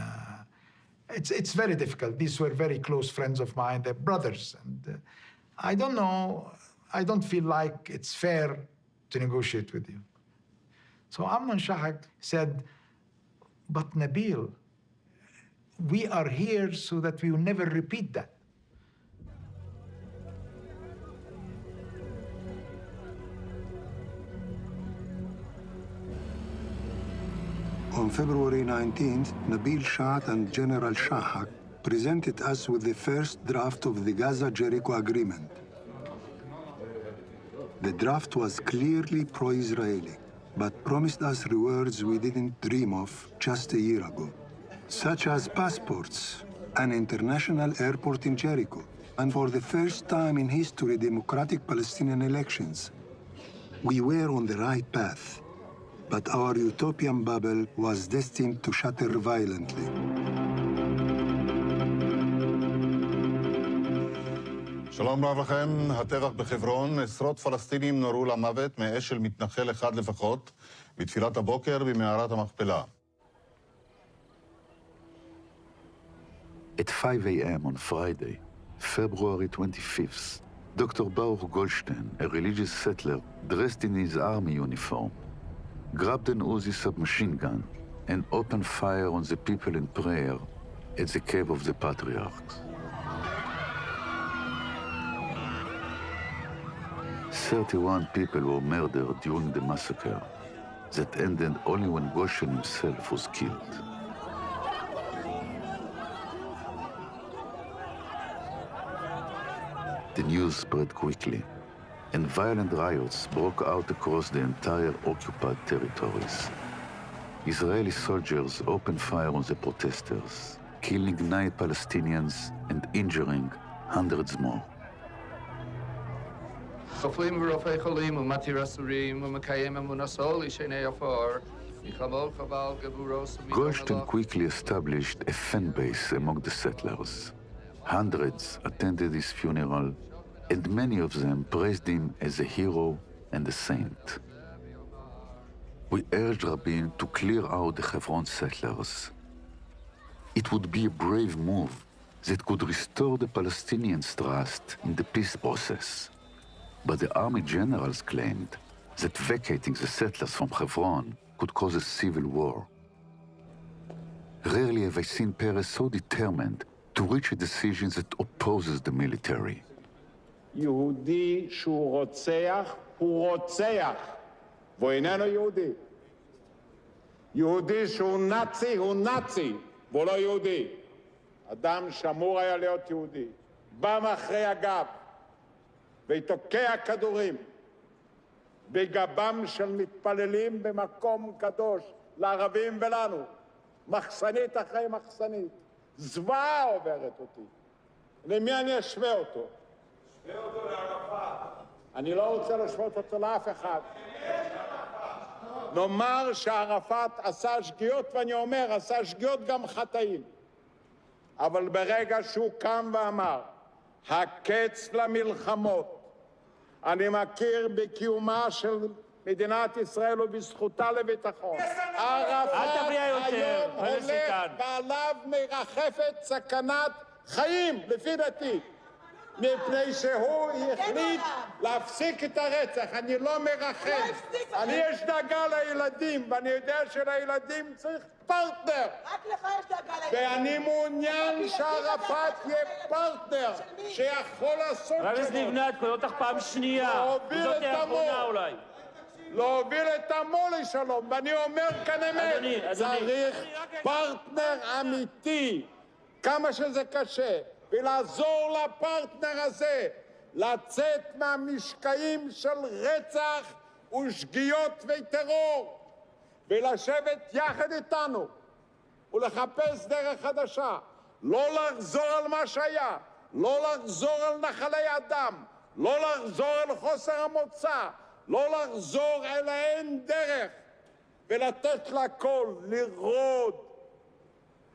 it's very difficult. These were very close friends of mine. They're brothers. And I don't know, I don't feel like it's fair to negotiate with you. So Amnon Shahak said, but Nabil, we are here so that we will never repeat that. On February 19th, Nabil Shat and General Shahak presented us with the first draft of the Gaza-Jericho agreement. The draft was clearly pro-Israeli, but promised us rewards we didn't dream of just a year ago, such as passports, an international airport in Jericho, and for the first time in history, democratic Palestinian elections. We were on the right path, but our utopian bubble was destined to shatter violently. שלום רב לכם, הטבח בחברון, עשרות פלסטינים נורו למוות מאש של מתנחל אחד לפחות, בתפילת הבוקר במערת המכפלה. At 5 a.m. on Friday, February 25th, Dr. Baruch Goldstein, a religious settler dressed in his army uniform, grabbed an Uzi submachine gun and opened fire on the people in prayer at the Cave of the Patriarchs. 31 people were murdered during the massacre that ended only when Goldstein himself was killed. The news spread quickly, and violent riots broke out across the entire occupied territories. Israeli soldiers opened fire on the protesters, killing 9 Palestinians and injuring hundreds more. Goldstein quickly established a fan base among the settlers. Hundreds attended his funeral, and many of them praised him as a hero and a saint. We urged Rabin to clear out the Hebron settlers. It would be a brave move that could restore the Palestinians' trust in the peace process. But the army generals claimed that vacating the settlers from Hebron could cause a civil war. Rarely have I seen Peres so determined to reach a decision that opposes the military. יהודי שהוא רוצח, הוא רוצח, והוא איננו יהודי. יהודי שהוא נאצי, הוא נאצי, והוא לא יהודי. אדם שאמור היה להיות יהודי, בא מאחרי הגב, ותוקע כדורים בגבם של מתפללים במקום קדוש לערבים ולנו, מחסנית אחרי מחסנית. זוועה עוברת אותי. למי אני אשווה אותו? אשווה אותו לערפאת. אני לא רוצה להשוות אותו לאף אחד. נאמר שערפאת עשה שגיאות, ואני אומר, עשה שגיאות גם חטאים. אבל ברגע שהוא קם ואמר, הקץ למלחמות, אני מכיר בקיומה של מדינת ישראל ובזכותה לביטחון. ערפאת היום הולך ועליו מרחפת סכנת חיים, לפי דעתי, מפני שהוא החליט להפסיק את הרצח. אני לא מרחם. אני יש דאגה לילדים, ואני יודע שלילדים צריך פרטנר. רק לך יש דאגה לילדים. ואני מעוניין שערפאת יהיה פרטנר, שיכול לעשות שלום. רבי לבנת, קורא אותך פעם שנייה. זאת האחרונה אולי. להוביל את עמו לשלום, ואני אומר כאן אמת, צריך פרטנר אמיתי, כמה שזה קשה, ולעזור לפרטנר הזה לצאת מהמשקעים של רצח ושגיאות וטרור, ולשבת יחד איתנו ולחפש דרך חדשה, לא לחזור על מה שהיה, לא לחזור על נחלי אדם, לא לחזור על חוסר המוצא, לא לחזור אל האין דרך, ולתת לכל לרעוד,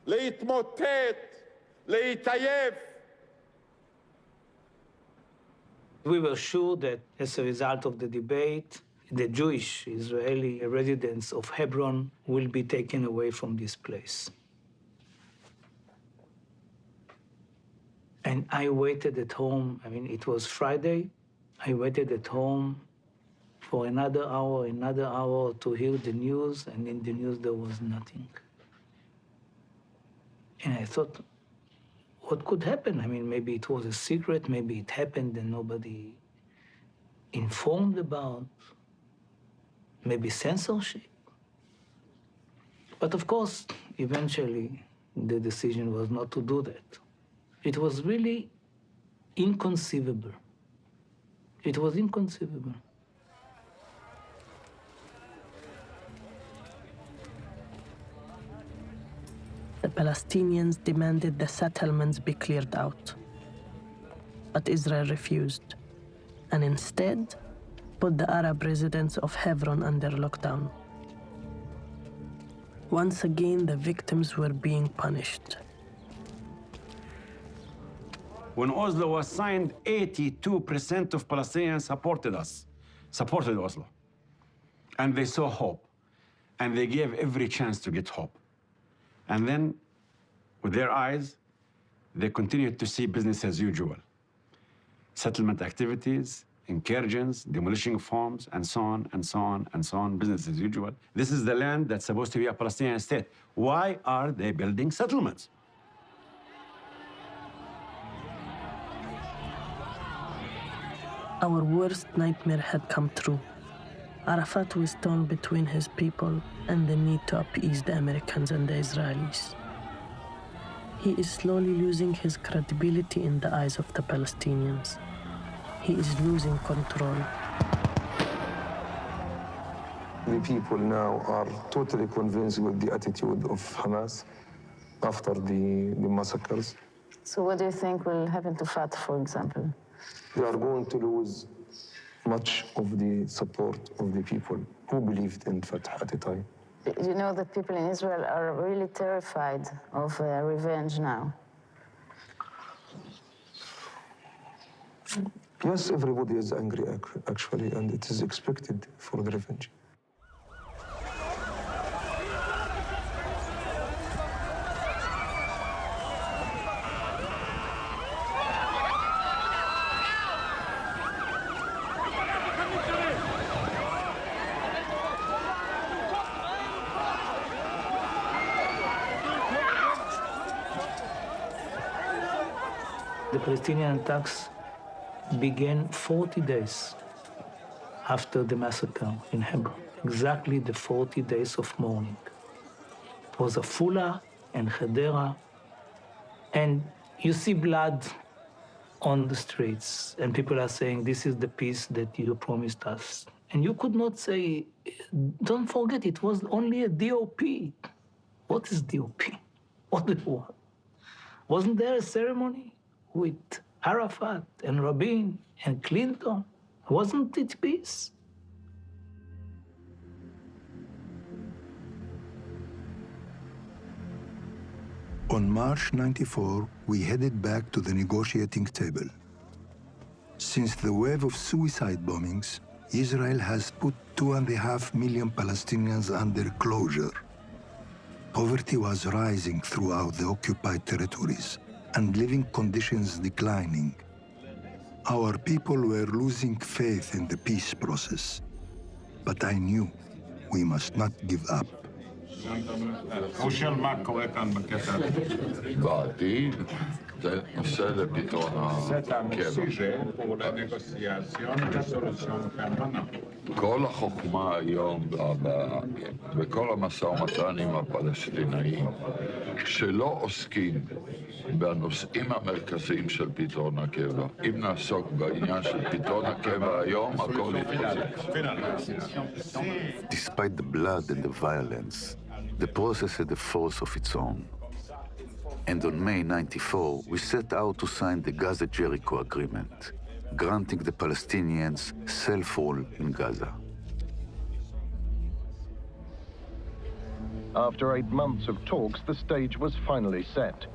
להתמוטט, להתעייף. We were sure that as a result of the debate, the Jewish Israeli residents of Hebron will be taken away from this place. And I waited at home. I mean, it was Friday. I waited at home for another hour to hear the news, and in the news there was nothing. And I thought, what could happen? I mean, maybe it was a secret, maybe it happened and nobody informed about, maybe censorship. But of course, eventually, the decision was not to do that. It was really inconceivable. It was inconceivable. The Palestinians demanded the settlements be cleared out. But Israel refused, and instead put the Arab residents of Hebron under lockdown. Once again, the victims were being punished. When Oslo was signed, 82% of Palestinians supported Oslo. And they saw hope, and they gave every chance to get hope. And then, with their eyes, they continued to see business as usual. Settlement activities, incursions, demolition of homes, and so on, and so on, and so on, business as usual. This is the land that's supposed to be a Palestinian state. Why are they building settlements? Our worst nightmare had come true. Arafat was torn between his people and the need to appease the Americans and the Israelis. He is slowly losing his credibility in the eyes of the Palestinians. He is losing control. The people now are totally convinced with the attitude of Hamas after the massacres. So what do you think will happen to Fatah, for example? They are going to lose much of the support of the people who believed in Fatah at the time. You know that people in Israel are really terrified of revenge now. Yes, everybody is angry, actually, and it is expected for the revenge. The Palestinian attacks began 40 days after the massacre in Hebron, exactly the 40 days of mourning. It was Afula and Hadera, and you see blood on the streets, and people are saying, this is the peace that you promised us. And you could not say, don't forget, it was only a DOP. What is DOP? What do you want? Wasn't there a ceremony with Arafat and Rabin and Clinton? Wasn't it peace? On March 94, we headed back to the negotiating table. Since the wave of suicide bombings, Israel has put 2.5 million Palestinians under closure. Poverty was rising throughout the occupied territories and living conditions declining. Our people were losing faith in the peace process. But I knew we must not give up. בעתיד זה נושא לפתרון כל החוכמה היום בכל המשא ומתן עם הפלסטינאים שלא עוסקים בנושאים המרכזיים של פתרון הקבע. אם נעסוק בעניין של פתרון הקבע היום, הכל יתפוצץ. Despite the blood and the violence, the process had a force of its own. And on May 94, we set out to sign the Gaza-Jericho Agreement, granting the Palestinians self-rule in Gaza. After 8 months of talks, the stage was finally set.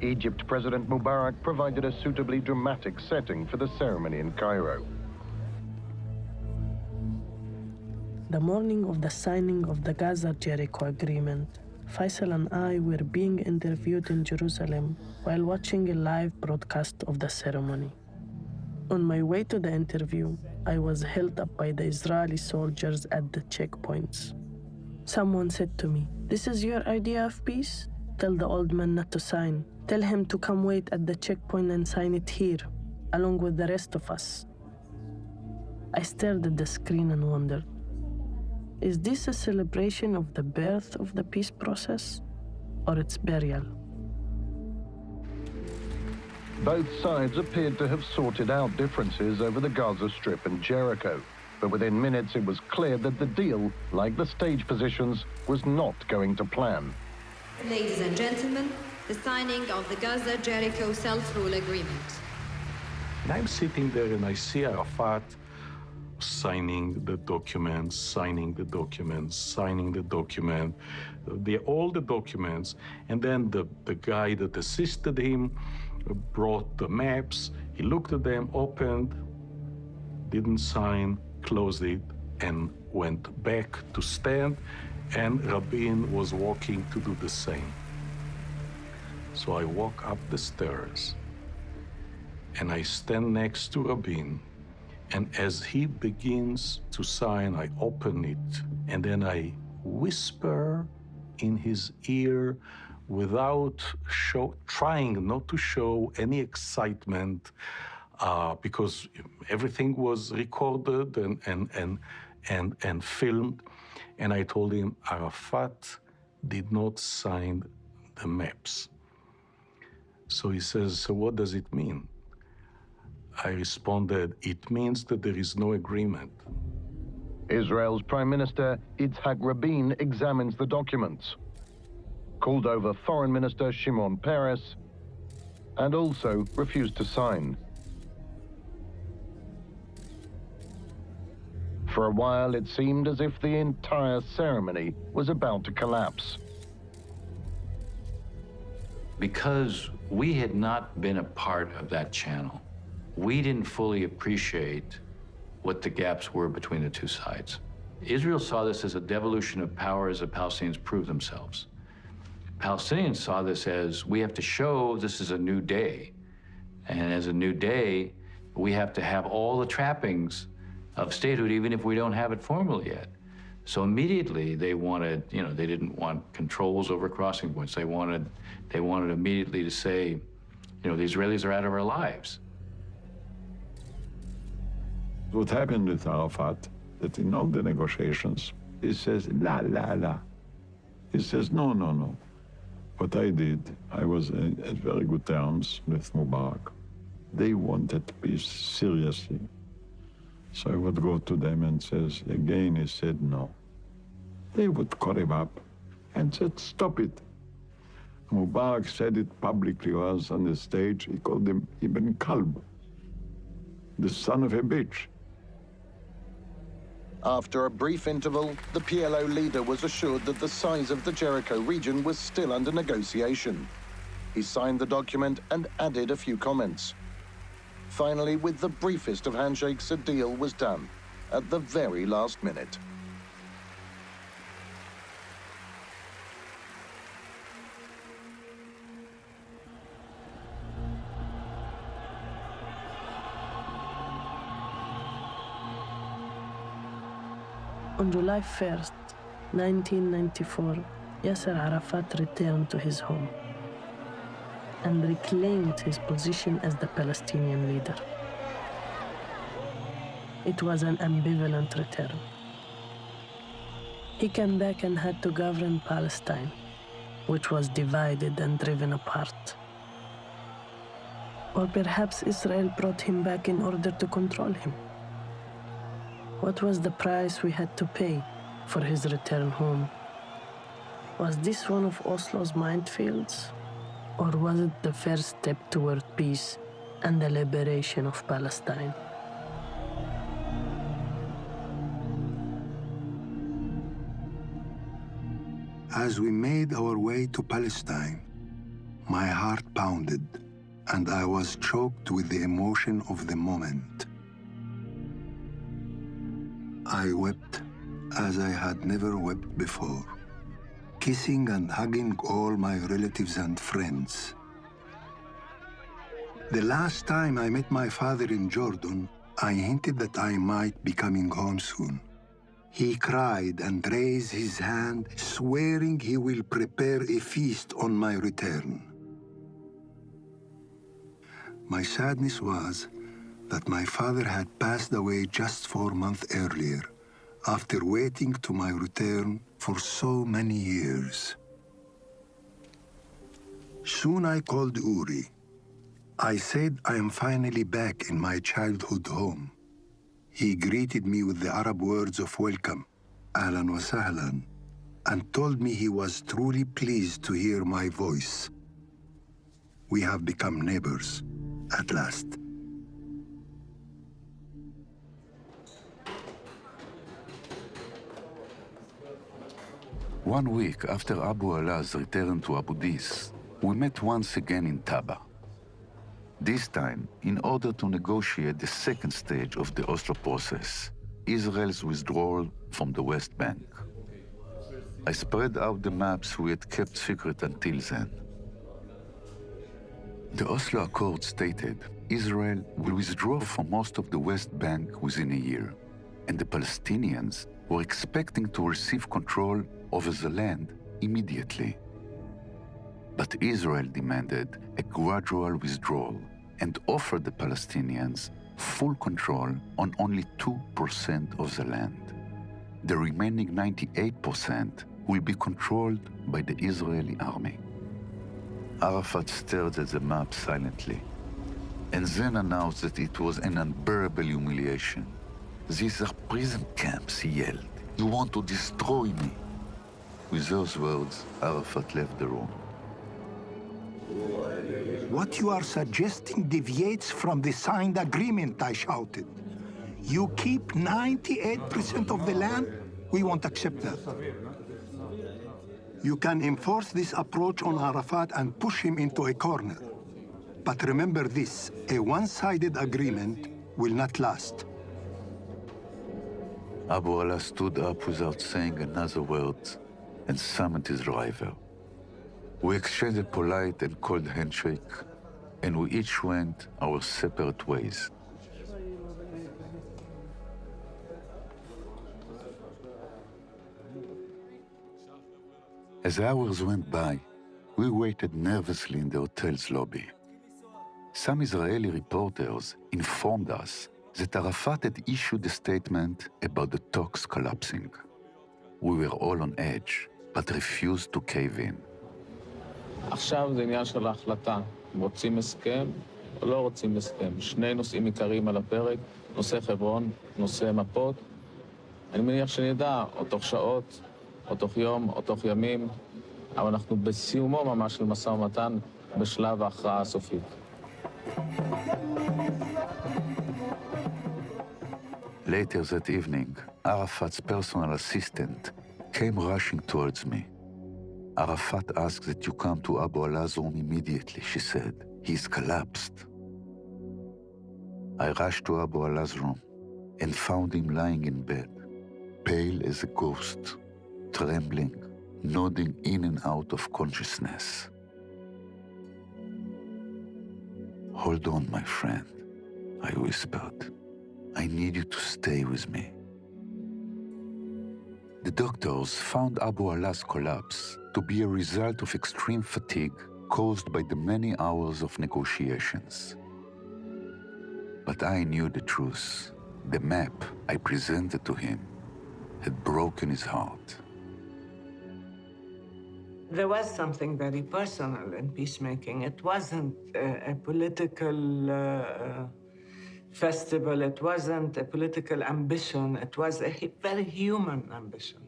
Egypt President Mubarak provided a suitably dramatic setting for the ceremony in Cairo. The morning of the signing of the Gaza-Jericho Agreement, Faisal and I were being interviewed in Jerusalem while watching a live broadcast of the ceremony. On my way to the interview, I was held up by the Israeli soldiers at the checkpoints. Someone said to me, "This is your idea of peace? Tell the old man not to sign. Tell him to come wait at the checkpoint and sign it here, along with the rest of us." I stared at the screen and wondered, is this a celebration of the birth of the peace process, or its burial? Both sides appeared to have sorted out differences over the Gaza Strip and Jericho, but within minutes it was clear that the deal, like the stage positions, was not going to plan. Ladies and gentlemen, the signing of the Gaza-Jericho self-rule agreement. And I'm sitting there and I see Arafat signing the documents, signing the documents, signing the document, all the documents. And then the guy that assisted him brought the maps. He looked at them, opened, didn't sign, closed it, and went back to stand. And Rabin was walking to do the same. So I walk up the stairs and I stand next to Rabin. And as he begins to sign, I open it, and then I whisper in his ear without trying not to show any excitement, because everything was recorded and filmed. And I told him, Arafat did not sign the maps. So he says, so what does it mean? I responded, it means that there is no agreement. Israel's Prime Minister Yitzhak Rabin examines the documents, called over Foreign Minister Shimon Peres, and also refused to sign. For a while, it seemed as if the entire ceremony was about to collapse. Because we had not been a part of that channel, we didn't fully appreciate what the gaps were between the two sides. Israel saw this as a devolution of power as the Palestinians proved themselves. Palestinians saw this as, we have to show this is a new day. And as a new day, we have to have all the trappings of statehood, even if we don't have it formally yet. So immediately they wanted, they didn't want controls over crossing points. They wanted immediately to say, You know, the Israelis are out of our lives. What happened with Arafat, that in all the negotiations, he says, la, la, la. He says, no, no, no. What I did, I was at very good terms with Mubarak. They wanted peace seriously. So I would go to them and says, again, he said no. They would call him up and said, stop it. Mubarak said it publicly once on the stage. He called him Ibn Kalb, the son of a bitch. After a brief interval, the PLO leader was assured that the size of the Jericho region was still under negotiation. He signed the document and added a few comments. Finally, with the briefest of handshakes, a deal was done at the very last minute. On July 1st, 1994, Yasser Arafat returned to his home and reclaimed his position as the Palestinian leader. It was an ambivalent return. He came back and had to govern Palestine, which was divided and driven apart. Or perhaps Israel brought him back in order to control him. What was the price we had to pay for his return home? Was this one of Oslo's minefields? Or was it the first step toward peace and the liberation of Palestine? As we made our way to Palestine, my heart pounded, and I was choked with the emotion of the moment. I wept as I had never wept before, kissing and hugging all my relatives and friends. The last time I met my father in Jordan, I hinted that I might be coming home soon. He cried and raised his hand, swearing he will prepare a feast on my return. My sadness was that my father had passed away just 4 months earlier, after waiting to my return for so many years. Soon I called Uri. I said I am finally back in my childhood home. He greeted me with the Arab words of welcome, Ahlan wa sahlan, and told me he was truly pleased to hear my voice. We have become neighbors, at last. One week after Abu Alaa's return to Abu Dis, we met once again in Taba. This time, in order to negotiate the second stage of the Oslo process, Israel's withdrawal from the West Bank. I spread out the maps we had kept secret until then. The Oslo Accord stated Israel will withdraw from most of the West Bank within a year, and the Palestinians were expecting to receive control over the land immediately. But Israel demanded a gradual withdrawal and offered the Palestinians full control on only 2% of the land. The remaining 98% will be controlled by the Israeli army. Arafat stared at the map silently, and then announced that it was an unbearable humiliation. "These are prison camps," he yelled. "You want to destroy me." With those words, Arafat left the room. What you are suggesting deviates from the signed agreement, I shouted. You keep 98% of the land? We won't accept that. You can enforce this approach on Arafat and push him into a corner. But remember this, a one-sided agreement will not last. Abu Alaa stood up without saying another word and summoned his driver. We exchanged a polite and cold handshake, and we each went our separate ways. As hours went by, we waited nervously in the hotel's lobby. Some Israeli reporters informed us that Arafat had issued a statement about the talks collapsing. We were all on edge, but refused to cave in. עכשיו זה עניין של ההחלטה. רוצים הסכם או לא רוצים הסכם. שני נושאים עיקריים על הפרק, נושא חברון, נושא מפות. אני מניח שנדע, או תוך שעות, או תוך יום, או תוך ימים, אבל אנחנו בסיומו ממש של משא ומתן בשלב ההכרעה הסופית. Later that evening, Arafat's personal assistant came rushing towards me. Arafat asked that you come to Abu Allah's room immediately, she said. He's collapsed. I rushed to Abu Allah's room and found him lying in bed, pale as a ghost, trembling, nodding in and out of consciousness. Hold on, my friend, I whispered. I need you to stay with me. The doctors found Abu Allah's collapse to be a result of extreme fatigue caused by the many hours of negotiations. But I knew the truth. The map I presented to him had broken his heart. There was something very personal in peacemaking. It wasn't a political festival. It wasn't a political ambition. It was a very human ambition.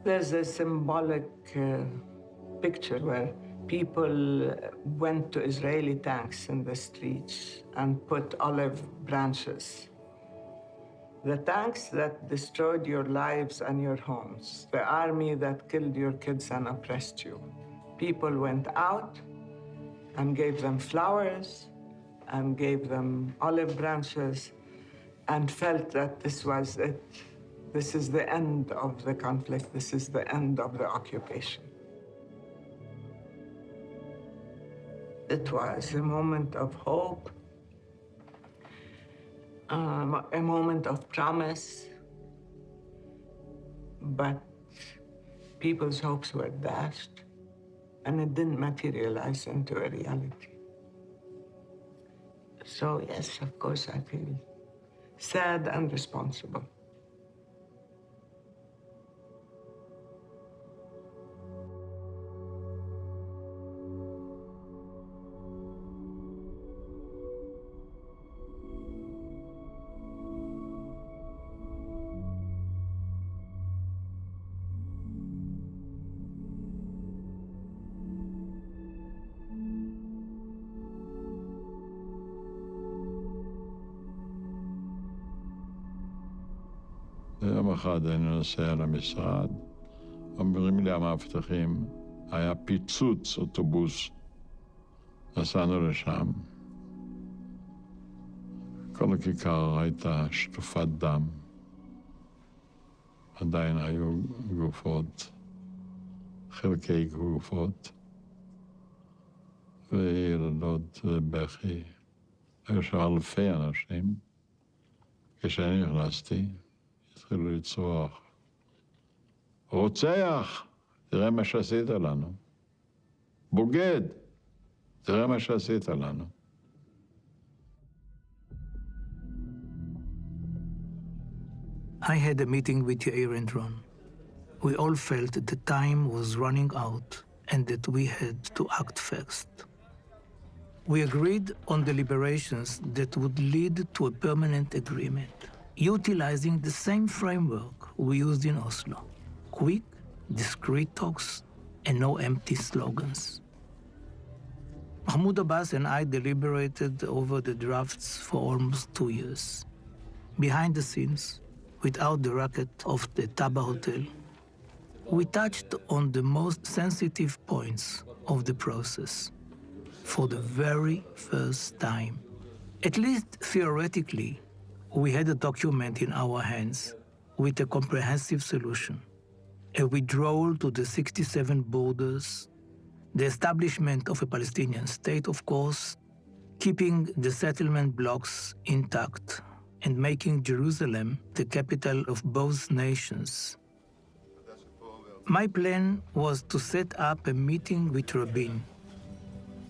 There's a symbolic picture where people went to Israeli tanks in the streets and put olive branches. The tanks that destroyed your lives and your homes. The army that killed your kids and oppressed you. People went out and gave them flowers and gave them olive branches and felt that this was it. This is the end of the conflict. This is the end of the occupation. It was a moment of hope, a moment of promise, but people's hopes were dashed, and it didn't materialize into a reality. So yes, of course, I feel sad and responsible. יום אחד אני נוסע למשרד, אומרים לי המאבטחים, היה פיצוץ אוטובוס. נסענו לשם. כל הכיכר הייתה שטופת דם. עדיין היו גופות, חלקי גופות, וילדות ובכי. היו שם אלפי אנשים. כשאני נכנסתי, התחילו לצרוח. רוצח! תראה מה שעשית לנו. בוגד! תראה מה שעשית לנו. I had a meeting with Yair and Ron. We all felt that the time was running out and that we had to act fast. We agreed on deliberations that would lead to a permanent agreement, utilizing the same framework we used in Oslo. Quick, discreet talks, and no empty slogans. Mahmoud Abbas and I deliberated over the drafts for almost 2 years. Behind the scenes, without the racket of the Taba Hotel, we touched on the most sensitive points of the process for the very first time. At least theoretically, we had a document in our hands with a comprehensive solution. A withdrawal to the 67 borders, the establishment of a Palestinian state, of course, keeping the settlement blocks intact, and making Jerusalem the capital of both nations. My plan was to set up a meeting with Rabin,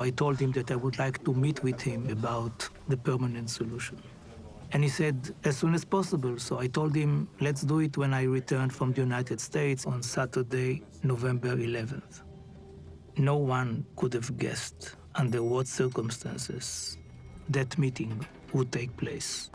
I told him that I would like to meet with him about the permanent solution. And he said, as soon as possible. So I told him, let's do it when I return from the United States on Saturday, November 11th. No one could have guessed under what circumstances that meeting would take place.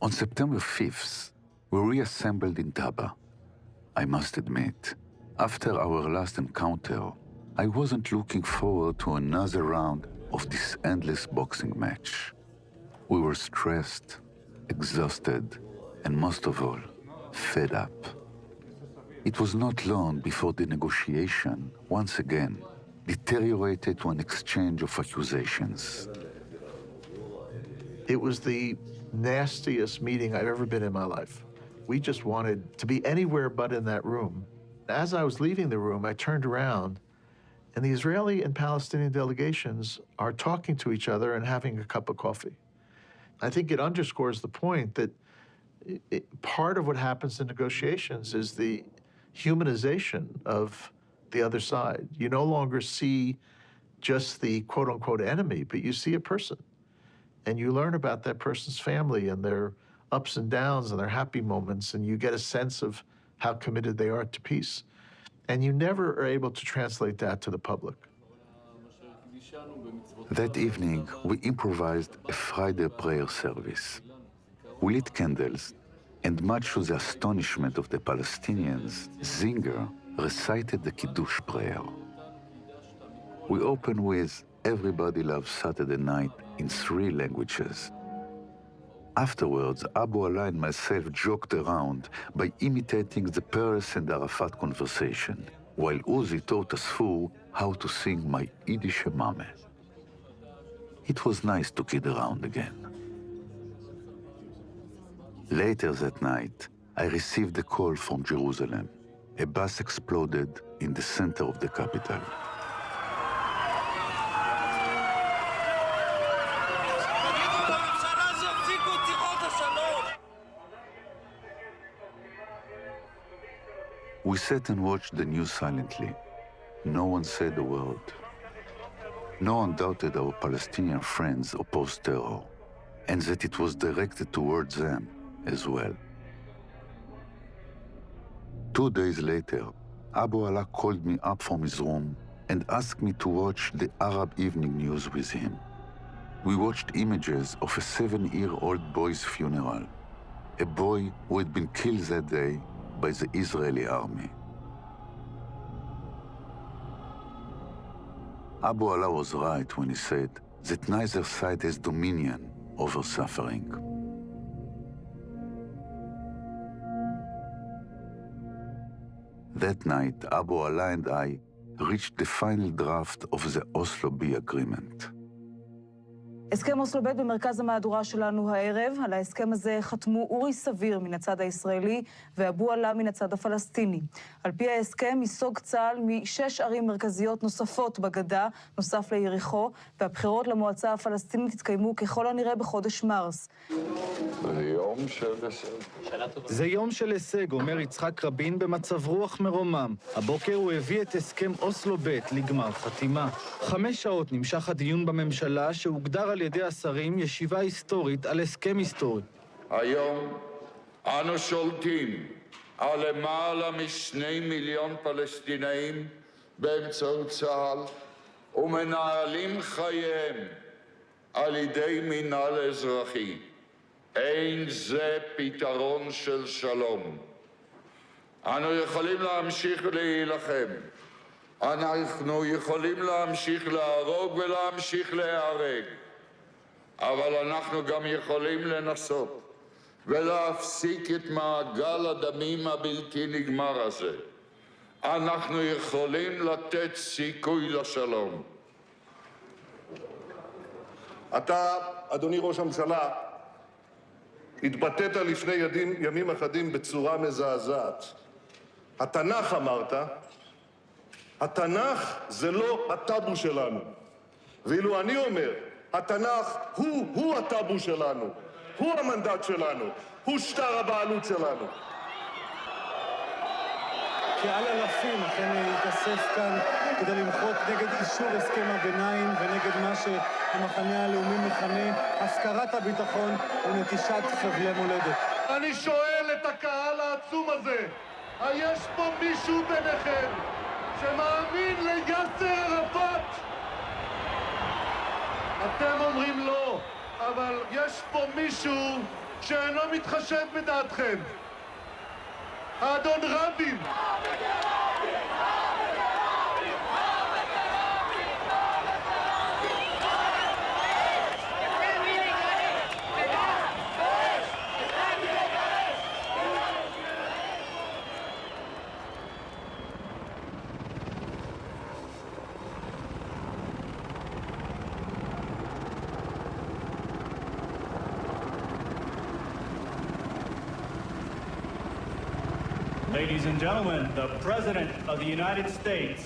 On September 5th, we reassembled in Taba. I must admit, after our last encounter, I wasn't looking forward to another round of this endless boxing match. We were stressed, exhausted, and most of all, fed up. It was not long before the negotiation, once again, deteriorated to an exchange of accusations. It was the nastiest meeting I've ever been in my life. We just wanted to be anywhere but in that room. As I was leaving the room, I turned around, and the Israeli and Palestinian delegations are talking to each other and having a cup of coffee. I think it underscores the point that part of what happens in negotiations is the humanization of the other side. You no longer see just the quote-unquote enemy, but you see a person. And you learn about that person's family and their ups and downs and their happy moments, and you get a sense of how committed they are to peace. And you never are able to translate that to the public. That evening, we improvised a Friday prayer service. We lit candles, and much to the astonishment of the Palestinians, Zinger recited the Kiddush prayer. We opened with Everybody Loves Saturday Night in 3 languages. Afterwards, Abu Ala and myself joked around by imitating the Peres and Arafat conversation, while Uzi taught us full how to sing My Yiddish Mame. It was nice to kid around again. Later that night, I received a call from Jerusalem. A bus exploded in the center of the capital. We sat and watched the news silently. No one said a word. No one doubted our Palestinian friends opposed terror, and that it was directed towards them as well. 2 days later, Abu Ala called me up from his room and asked me to watch the Arab Evening News with him. We watched images of a 7-year-old boy's funeral, a boy who had been killed that day by the Israeli army. Abu Ala was right when he said that neither side has dominion over suffering. That night, Abu Ala and I reached the final draft of the Oslo B agreement. הסכם אוסלו ב' במרכז המהדורה שלנו הערב. על ההסכם הזה חתמו אורי סביר מן הצד הישראלי ואבו עלה מן הצד הפלסטיני. על פי ההסכם ייסוג צה"ל מ6 ערים מרכזיות נוספות בגדה, נוסף ליריחו, והבחירות למועצה הפלסטינית יתקיימו ככל הנראה בחודש מרס. זה יום של הישג, אומר יצחק רבין במצב רוח מרומם. הבוקר הוא הביא את הסכם אוסלו ב' לגמר חתימה. 5 שעות נמשך הדיון בממשלה שהוגדר על ידי השרים ישיבה היסטורית על הסכם היסטורי. היום אנו שולטים על למעלה מ2 מיליון פלסטינאים באמצעות צה"ל ומנהלים חייהם על ידי מינהל אזרחי. אין זה פתרון של שלום. אנו יכולים להמשיך להילחם. אנחנו יכולים להמשיך להרוג ולהמשיך להיהרג. אבל אנחנו גם יכולים לנסות ולהפסיק את מעגל הדמים הבלתי נגמר הזה. אנחנו יכולים לתת סיכוי לשלום. אתה, אדוני ראש הממשלה, התבטאת לפני ימים אחדים בצורה מזעזעת. התנ"ך, אמרת, התנ"ך זה לא הטאבו שלנו. ואילו אני אומר, התנ"ך הוא הטאבו שלנו. הוא המנדט שלנו, הוא שטר הבעלות שלנו. קהל אלפים אכן התאסף כאן כדי למחות נגד אישור הסכם הביניים ונגד מה שהמחנה הלאומי מכנה הפקרת הביטחון ונטישת חבלי מולדת. אני שואל את הקהל העצום הזה, היש פה מישהו ביניכם שמאמין ליאסר ערפאת? אתם אומרים לא, אבל יש פה מישהו שאינו מתחשב בדעתכם. האדון רבין! Ladies and gentlemen, the President of the United States,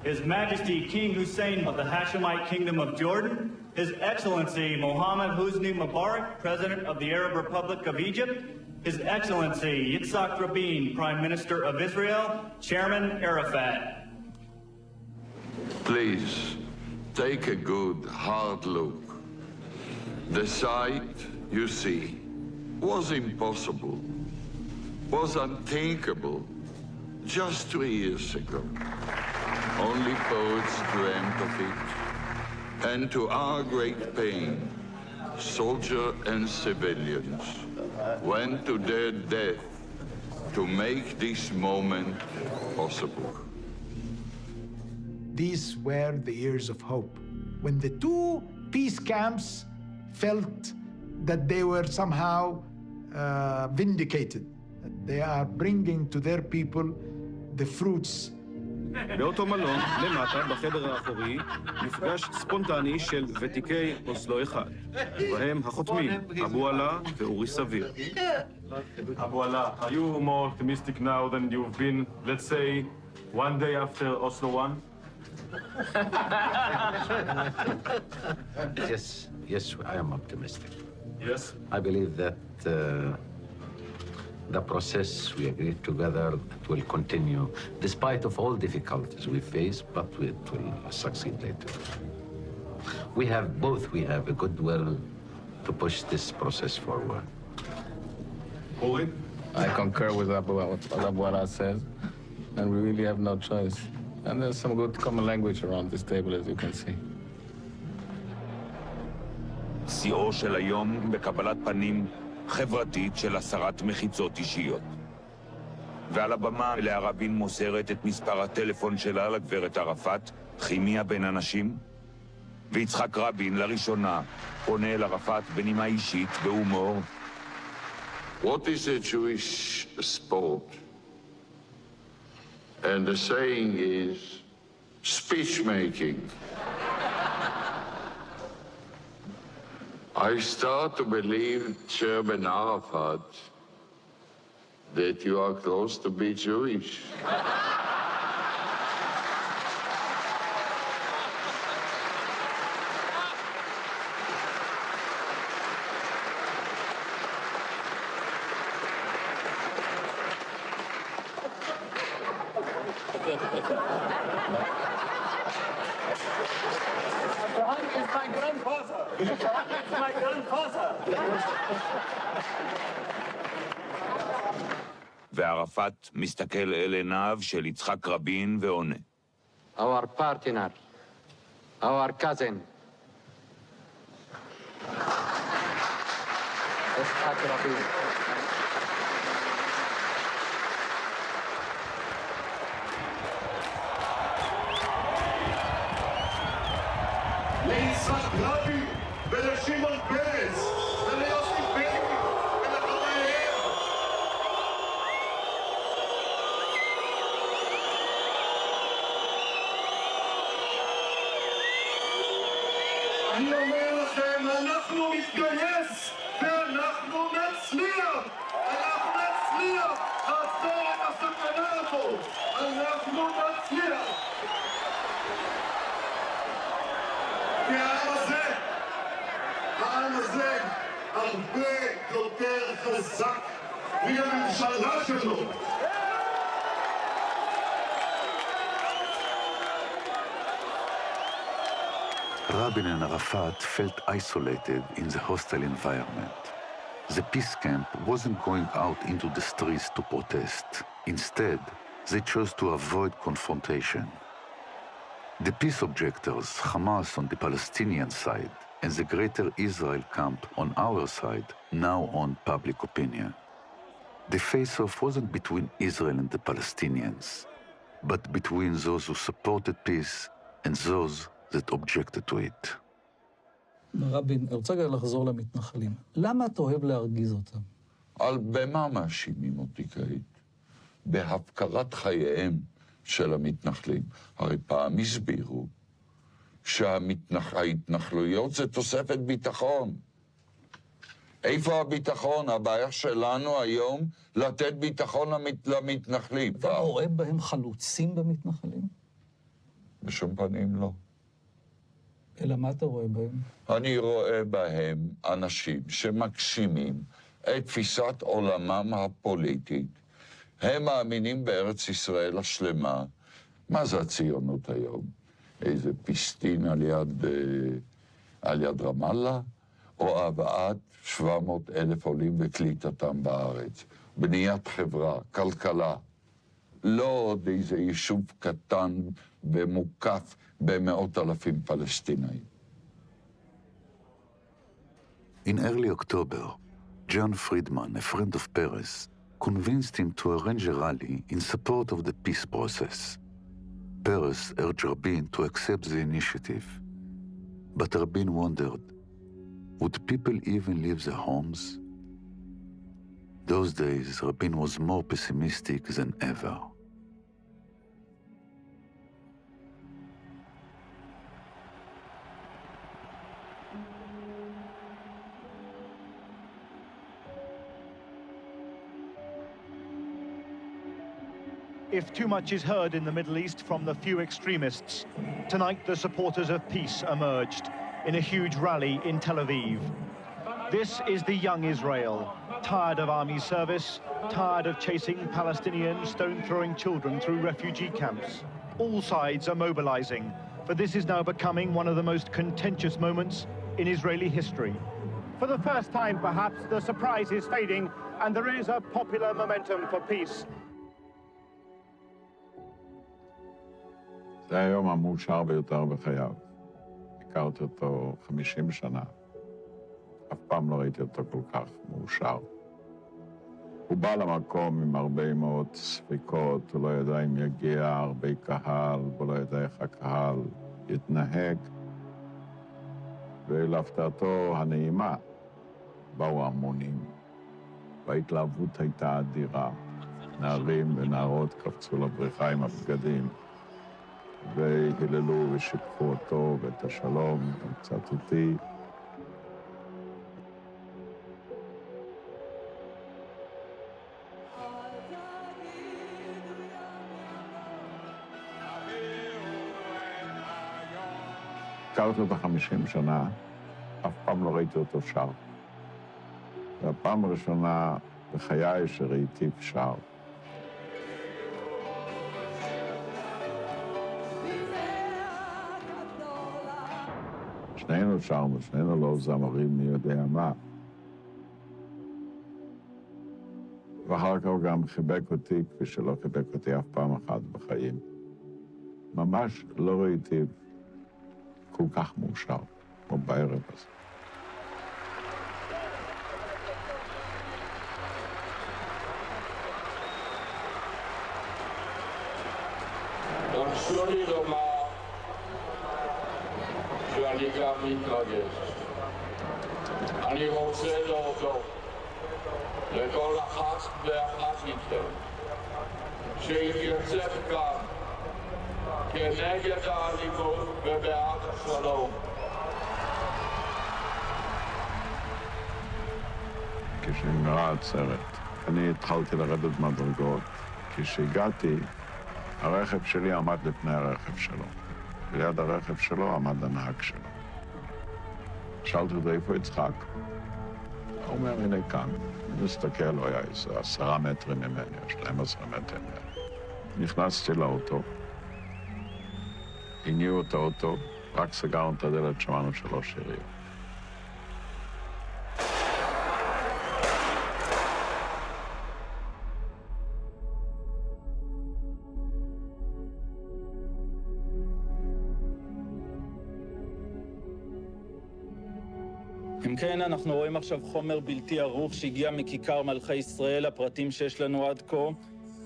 His Majesty King Hussein of the Hashemite Kingdom of Jordan, His Excellency Mohammed Hosni Mubarak, President of the Arab Republic of Egypt, His Excellency Yitzhak Rabin, Prime Minister of Israel, Chairman Arafat. Please, take a good, hard look. The sight you see was impossible, was unthinkable just 3 years ago. Only poets dreamt of it. And to our great pain, soldiers and civilians went to their death to make this moment possible. These were the years of hope, when the two peace camps felt that they were somehow vindicated. They are bringing to their people the fruits. באותו מלון, למטה, בחדר האחורי, מפגש ספונטני של ותיקי אוסלו אחד, ובהם החותמים, אבו עלה ואורי סביר. Abu Allah, are you more optimistic now than you've been, let's say, one day after Oslo 1? Yes, I am optimistic. Yes? I believe that the process we agreed together will continue, despite of all difficulties we face, but it will succeed later. We have a goodwill to push this process forward. I concur with what Abu Allah says, and we really have no choice. And there's some good common language around this table, as you can see. שיאו של היום בקבלת פנים חברתית של הסרת מחיצות אישיות. ועל הבמה לאה רבין מוסרת את מספר הטלפון שלה לגברת ערפאת, כימיה בין אנשים, ויצחק רבין לראשונה פונה אל ערפאת בנימה אישית, בהומור. What is a Jewish sport? And the saying is speech making. I start to believe, Chairman Arafat, that you are close to be Jewish. וערפאת מסתכל אל עיניו של יצחק רבין ועונה. Our partner, our cousin, יצחק רבין. ליצחק רבין ולשמעון פרס וליוסי בני ולחבריהם. אני אומר לכם, אנחנו נתגייס ואנחנו נצליח! אנחנו נצליח לעצור את הסכנה הזאת! אנחנו נצליח! כי העם הזה הרבה השק מהממשלה שלו. Rabin and Arafat felt isolated in the hostile environment. The peace camp wasn't going out into the streets to protest. Instead, they chose to avoid confrontation. The peace objectors, Hamas on the Palestinian side, and the Greater Israel camp on our side, now on public opinion. The face-off wasn't between Israel and the Palestinians, but between those who supported peace and those that objected to it. רבין, אני רוצה לחזור למתנחלים. למה אתה אוהב להרגיז אותם? במה מאשימים אותי כעת? בהפקרת חייהם של המתנחלים. הרי פעם הסבירו שההתנחלויות זה תוספת ביטחון. איפה הביטחון? הבעיה שלנו היום לתת ביטחון למתנחלים. אתה רואה בהם חלוצים במתנחלים? בשום פנים לא. אלא מה אתה רואה בהם? אני רואה בהם אנשים שמגשימים את תפיסת עולמם הפוליטית. הם מאמינים בארץ ישראל השלמה. מה זה הציונות היום? איזה פיסטין על יד רמאללה? או הבאת 700,000 עולים וקליטתם בארץ? בניית חברה, כלכלה. לא עוד איזה יישוב קטן ומוקף במאות אלפים פלסטינאים. In early October, John Friedman, a friend of Peres, convinced him to arrange a rally in support of the peace process. Peres urged Rabin to accept the initiative. But Rabin wondered, would people even leave their homes? Those days, Rabin was more pessimistic than ever. If too much is heard in the Middle East from the few extremists, tonight the supporters of peace emerged in a huge rally in Tel Aviv. This is the young Israel, tired of army service, tired of chasing Palestinian stone-throwing children through refugee camps. All sides are mobilizing, for this is now becoming one of the most contentious moments in Israeli history. For the first time, perhaps, the surprise is fading, and there is a popular momentum for peace. זה היום המאושר ביותר בחייו. הכרתי אותו 50 שנה. אף פעם לא ראיתי אותו כל כך מאושר. הוא בא למקום עם הרבה מאוד ספקות, הוא לא ידע אם יגיע הרבה קהל, הוא לא ידע איך הקהל יתנהג. ולהפתעתו הנעימה באו המונים, וההתלהבות הייתה אדירה. נערים ונערות קפצו לבריכה עם הבגדים, והיללו ושיבחו אותו ואת השלום, קצת אותי. הכרתי אותו 50 שנה, אף פעם לא ראיתי אותו שר. זו הפעם הראשונה בחיי שראיתי שר. שנינו שרנו, שנינו לא זמרים מי יודע מה. ואחר כך הוא גם חיבק אותי כפי שלא חיבק אותי אף פעם אחת בחיים. ממש לא ראיתי כל כך מאושר, כמו בערב הזה. תרשו לי לומר שאני גם מתרגש. אני רוצה להודות לכל אחת ואחת מכם שהתייצב כאן כנגד האלימות ובעד השלום. כשנגמרה העצרת, אני התחלתי לרדת מדרגות. כשהגעתי, הרכב שלי עמד לפני הרכב שלו. ליד הרכב שלו עמד הנהג שלו. שאלתי אותו, איפה יצחק? הוא אומר, הנה כאן. אני מסתכל, הוא היה איזה 10 מטרים ממני, 12 מטרים ממני. נכנסתי לאוטו, הניעו את האוטו, רק סגרנו את הדלת, שמענו 3 יריות. אם כן, אנחנו רואים עכשיו חומר בלתי ערוך שהגיע מכיכר מלכי ישראל, הפרטים שיש לנו עד כה.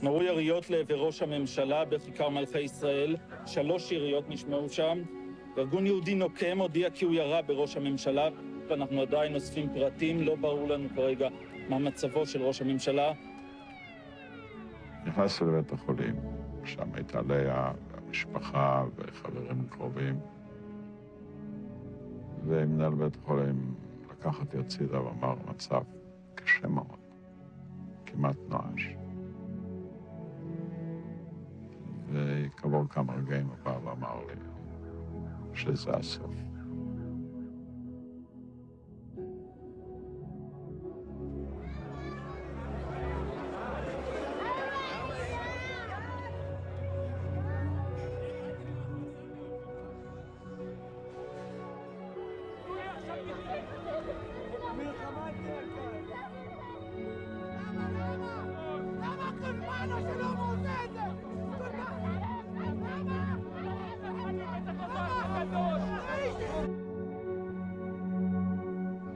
נורו יריות לעבר ראש הממשלה בכיכר מלכי ישראל, 3 יריות נשמעו שם. ארגון יהודי נוקם הודיע כי הוא ירה בראש הממשלה, ואנחנו עדיין אוספים פרטים, לא ברור לנו כרגע מה מצבו של ראש הממשלה. נכנסתי לבית החולים, שם הייתה לאה, המשפחה וחברים קרובים. ומנהל בית החולים לקח אותי הצידה ואמר, מצב קשה מאוד, כמעט נואש. וכעבור כמה רגעים הוא בא ואמר לי שזה הסוף.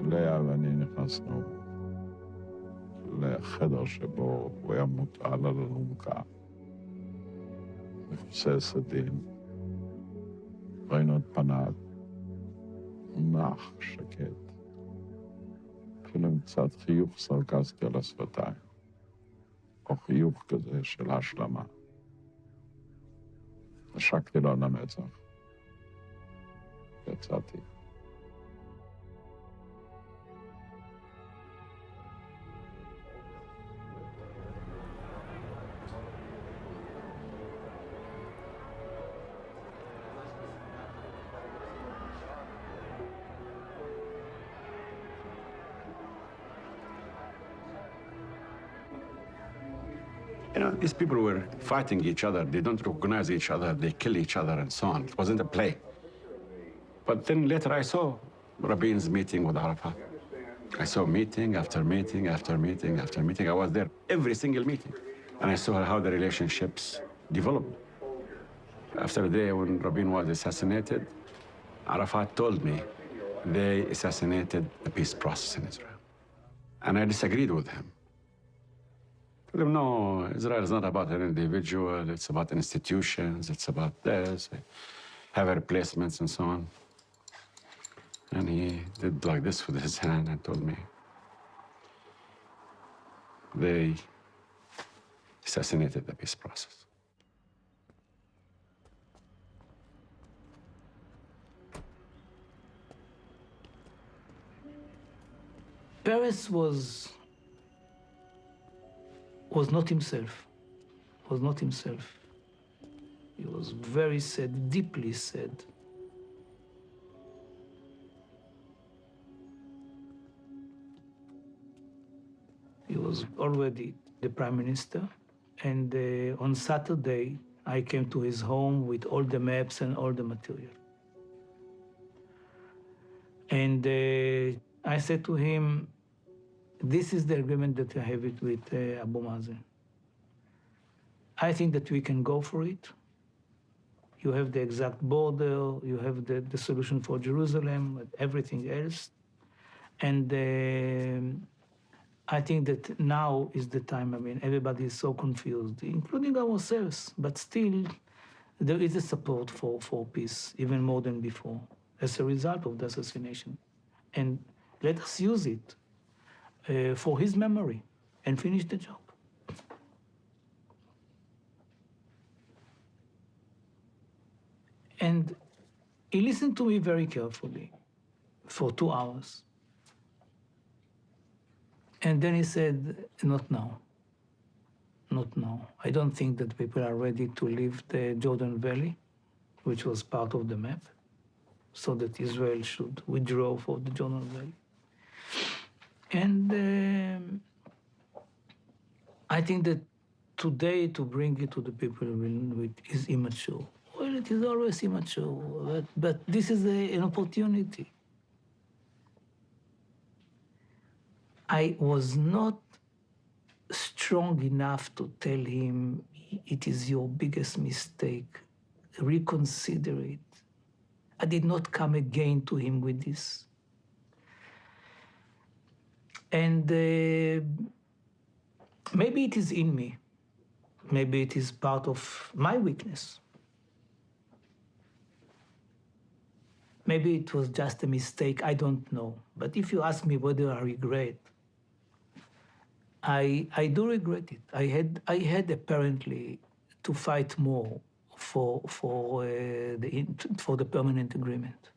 לאה ואני נכנסנו לחדר שבו הוא היה מוטל על אלונקה, מכוסה סדין. ראינו את פניו, נח, שקט, אפילו עם קצת חיוך סרקסטי על השפתיים, או חיוך כזה של השלמה. נשקתי לו על המצח, יצאתי. You know, these people were fighting each other. They don't recognize each other. They kill each other and so on. It wasn't a play. But then later I saw Rabin's meeting with Arafat. I saw meeting after meeting after meeting after meeting. I was there every single meeting. And I saw how the relationships developed. After the day when Rabin was assassinated, Arafat told me they assassinated the peace process in Israel. And I disagreed with him. I told him, no, Israel is not about an individual. It's about institutions. It's about this, have replacements and so on. And he did like this with his hand and told me they assassinated the peace process. Peres was not himself. Was not himself. He was very sad, deeply sad. He was already the prime minister, and on Saturday I came to his home with all the maps and all the material. And I said to him, this is the agreement that I have it with Abu Mazen. I think that we can go for it. You have the exact border, you have the solution for Jerusalem, everything else. And I think that now is the time. I mean, everybody is so confused, including ourselves, but still there is a support for peace, even more than before, as a result of the assassination. And let us use it for his memory and finish the job. And he listened to me very carefully for 2 hours. And then he said, not now. Not now. I don't think that people are ready to leave the Jordan Valley, which was part of the map, so that Israel should withdraw from the Jordan Valley. And I think that today to bring it to the people is immature. Well, it is always immature, but this is an opportunity. I was not strong enough to tell him, it is your biggest mistake, reconsider it. I did not come again to him with this. And maybe it is in me. Maybe it is part of my weakness. Maybe it was just a mistake, I don't know. But if you ask me whether I regret, I do regret it. I had apparently to fight more for the permanent agreement.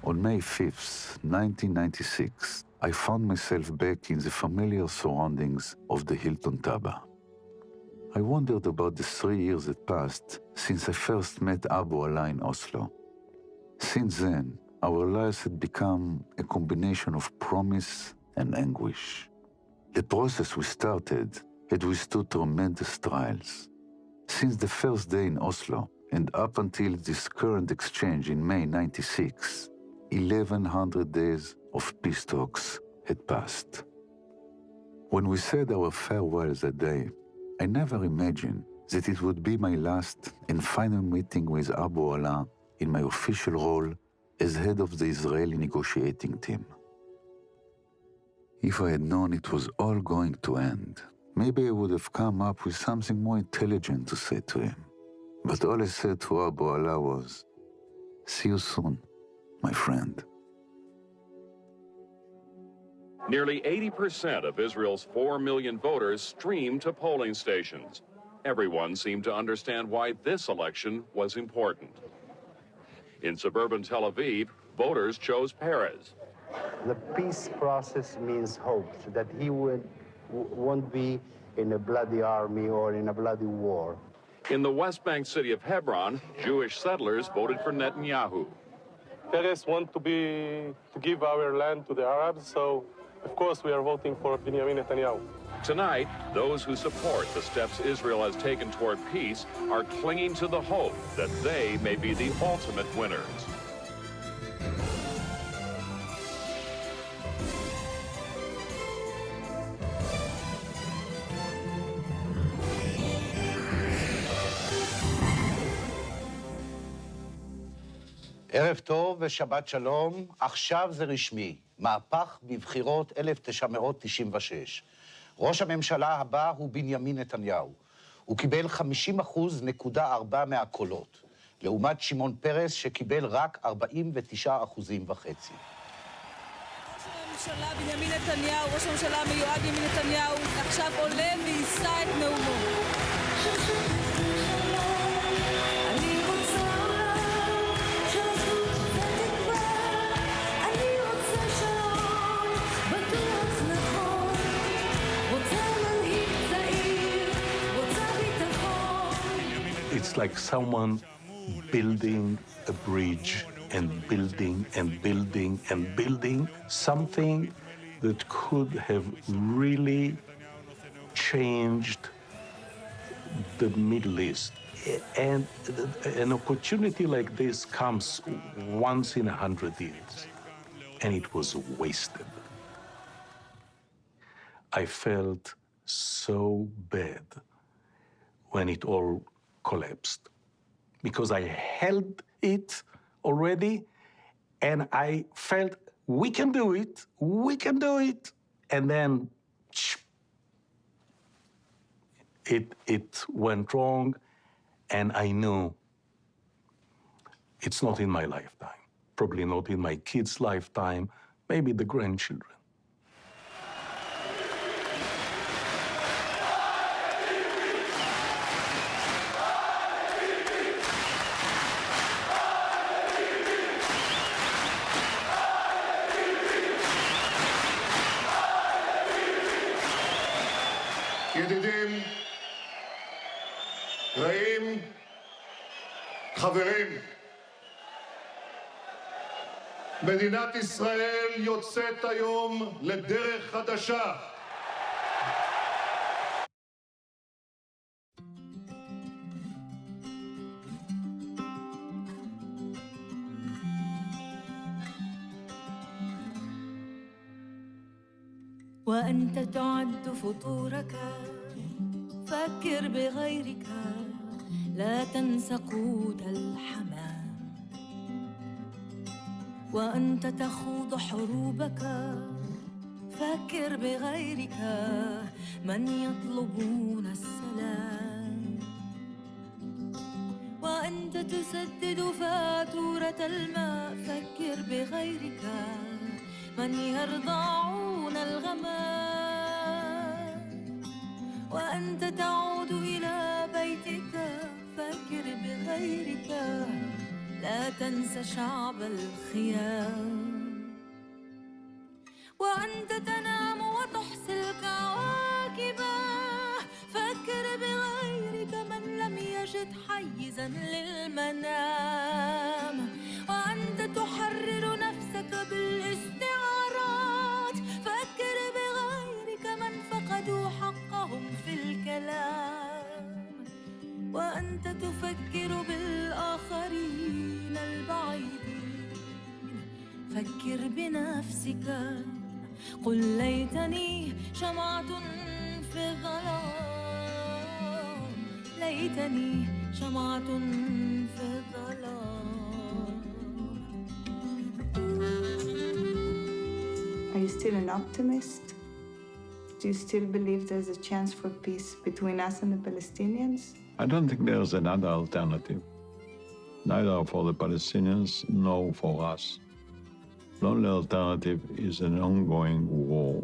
On May 5th, 1996, I found myself back in the familiar surroundings of the Hilton Taba. I wondered about the 3 years that passed since I first met Abu Ala in Oslo. Since then, our lives had become a combination of promise and anguish. The process we started had withstood tremendous trials. Since the first day in Oslo and up until this current exchange in May 96, 1,100 days of peace talks had passed. When we said our farewells that day, I never imagined that it would be my last and final meeting with Abu Ala in my official role as head of the Israeli negotiating team. If I had known it was all going to end, maybe I would have come up with something more intelligent to say to him. But all I said to Abu Ala was, "See you soon, my friend." Nearly 80% of Israel's 4 million voters streamed to polling stations. Everyone seemed to understand why this election was important. In suburban Tel Aviv, voters chose Peres. The peace process means hope that he won't be in a bloody army or in a bloody war. In the West Bank city of Hebron, Jewish settlers voted for Netanyahu. Peres wants to give our land to the Arabs, so of course we are voting for Benjamin Netanyahu. Tonight, those who support the steps Israel has taken toward peace are clinging to the hope that they may be the ultimate winners. ערב טוב ושבת שלום, עכשיו זה רשמי, מהפך בבחירות 1996. ראש הממשלה הבא הוא בנימין נתניהו. הוא קיבל 50.4% מהקולות, לעומת שמעון פרס שקיבל רק 49.5%. ראש הממשלה בנימין נתניהו, ראש הממשלה המיועד בנימין נתניהו, עכשיו עולה ויישא את נאומו. It's like someone building a bridge and building and building and building something that could have really changed the Middle East. And an opportunity like this comes once in 100 years, and it was wasted. I felt so bad when it all collapsed, because I held it already, and I felt we can do it, and then it went wrong, and I knew it's not in my lifetime, probably not in my kids' lifetime, maybe the grandchildren. ידידים, רעים, חברים, מדינת ישראל יוצאת היום לדרך חדשה. وأنت تعد فطورك فكر بغيرك لا تنس قوت الحمام وأنت تخوض حروبك فكر بغيرك من يطلبون السلام وأنت تسدد فاتورة الماء فكر بغيرك من يرضعون الغمام وأنت تعود إلى بيتك فكر بغيرك لا تنس شعب الخيام وأنت تنام وتحصي الكواكب فكر بغيرك من لم يجد حيزا للمنام وأنت تحرر نفسك بالاستعارات فكر بغيرك من فقدوا حقهم في الكلام وأنت تفكر بالآخرين البعيدين فكر بنفسك قل ليتني شمعة في الظلام ليتني شمعة في الظلام. Are you still an optimist? Do you still believe there's a chance for peace between us and the Palestinians? I don't think there's another alternative, neither for the Palestinians nor for us. The only alternative is an ongoing war.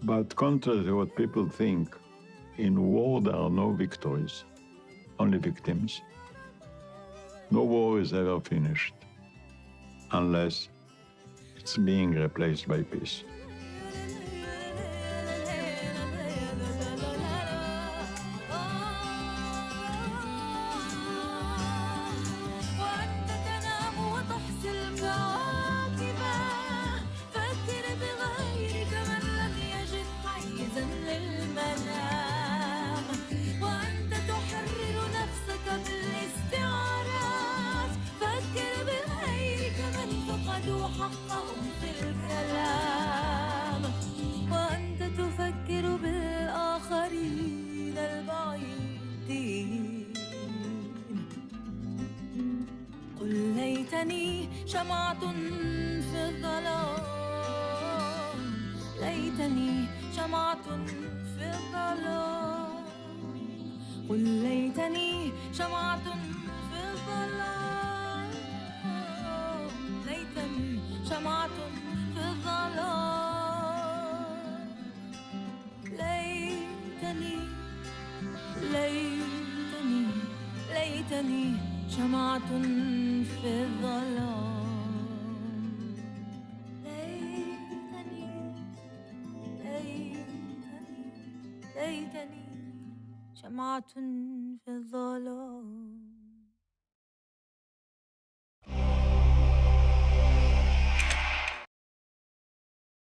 But contrary to what people think, in war there are no victories, only victims. No war is ever finished unless it's being replaced by peace. حقهم في الكلام وأنت تفكر بالآخرين البعيدين قل ليتني شمعة في الظلام ليتني شمعة في الظلام قل ليتني شمعة في الظلام ليتني شمعة في الظلام ليتني ليتني ليتني شمعة في الظلام ليتني ليتني ليتني شمعة في الظلام.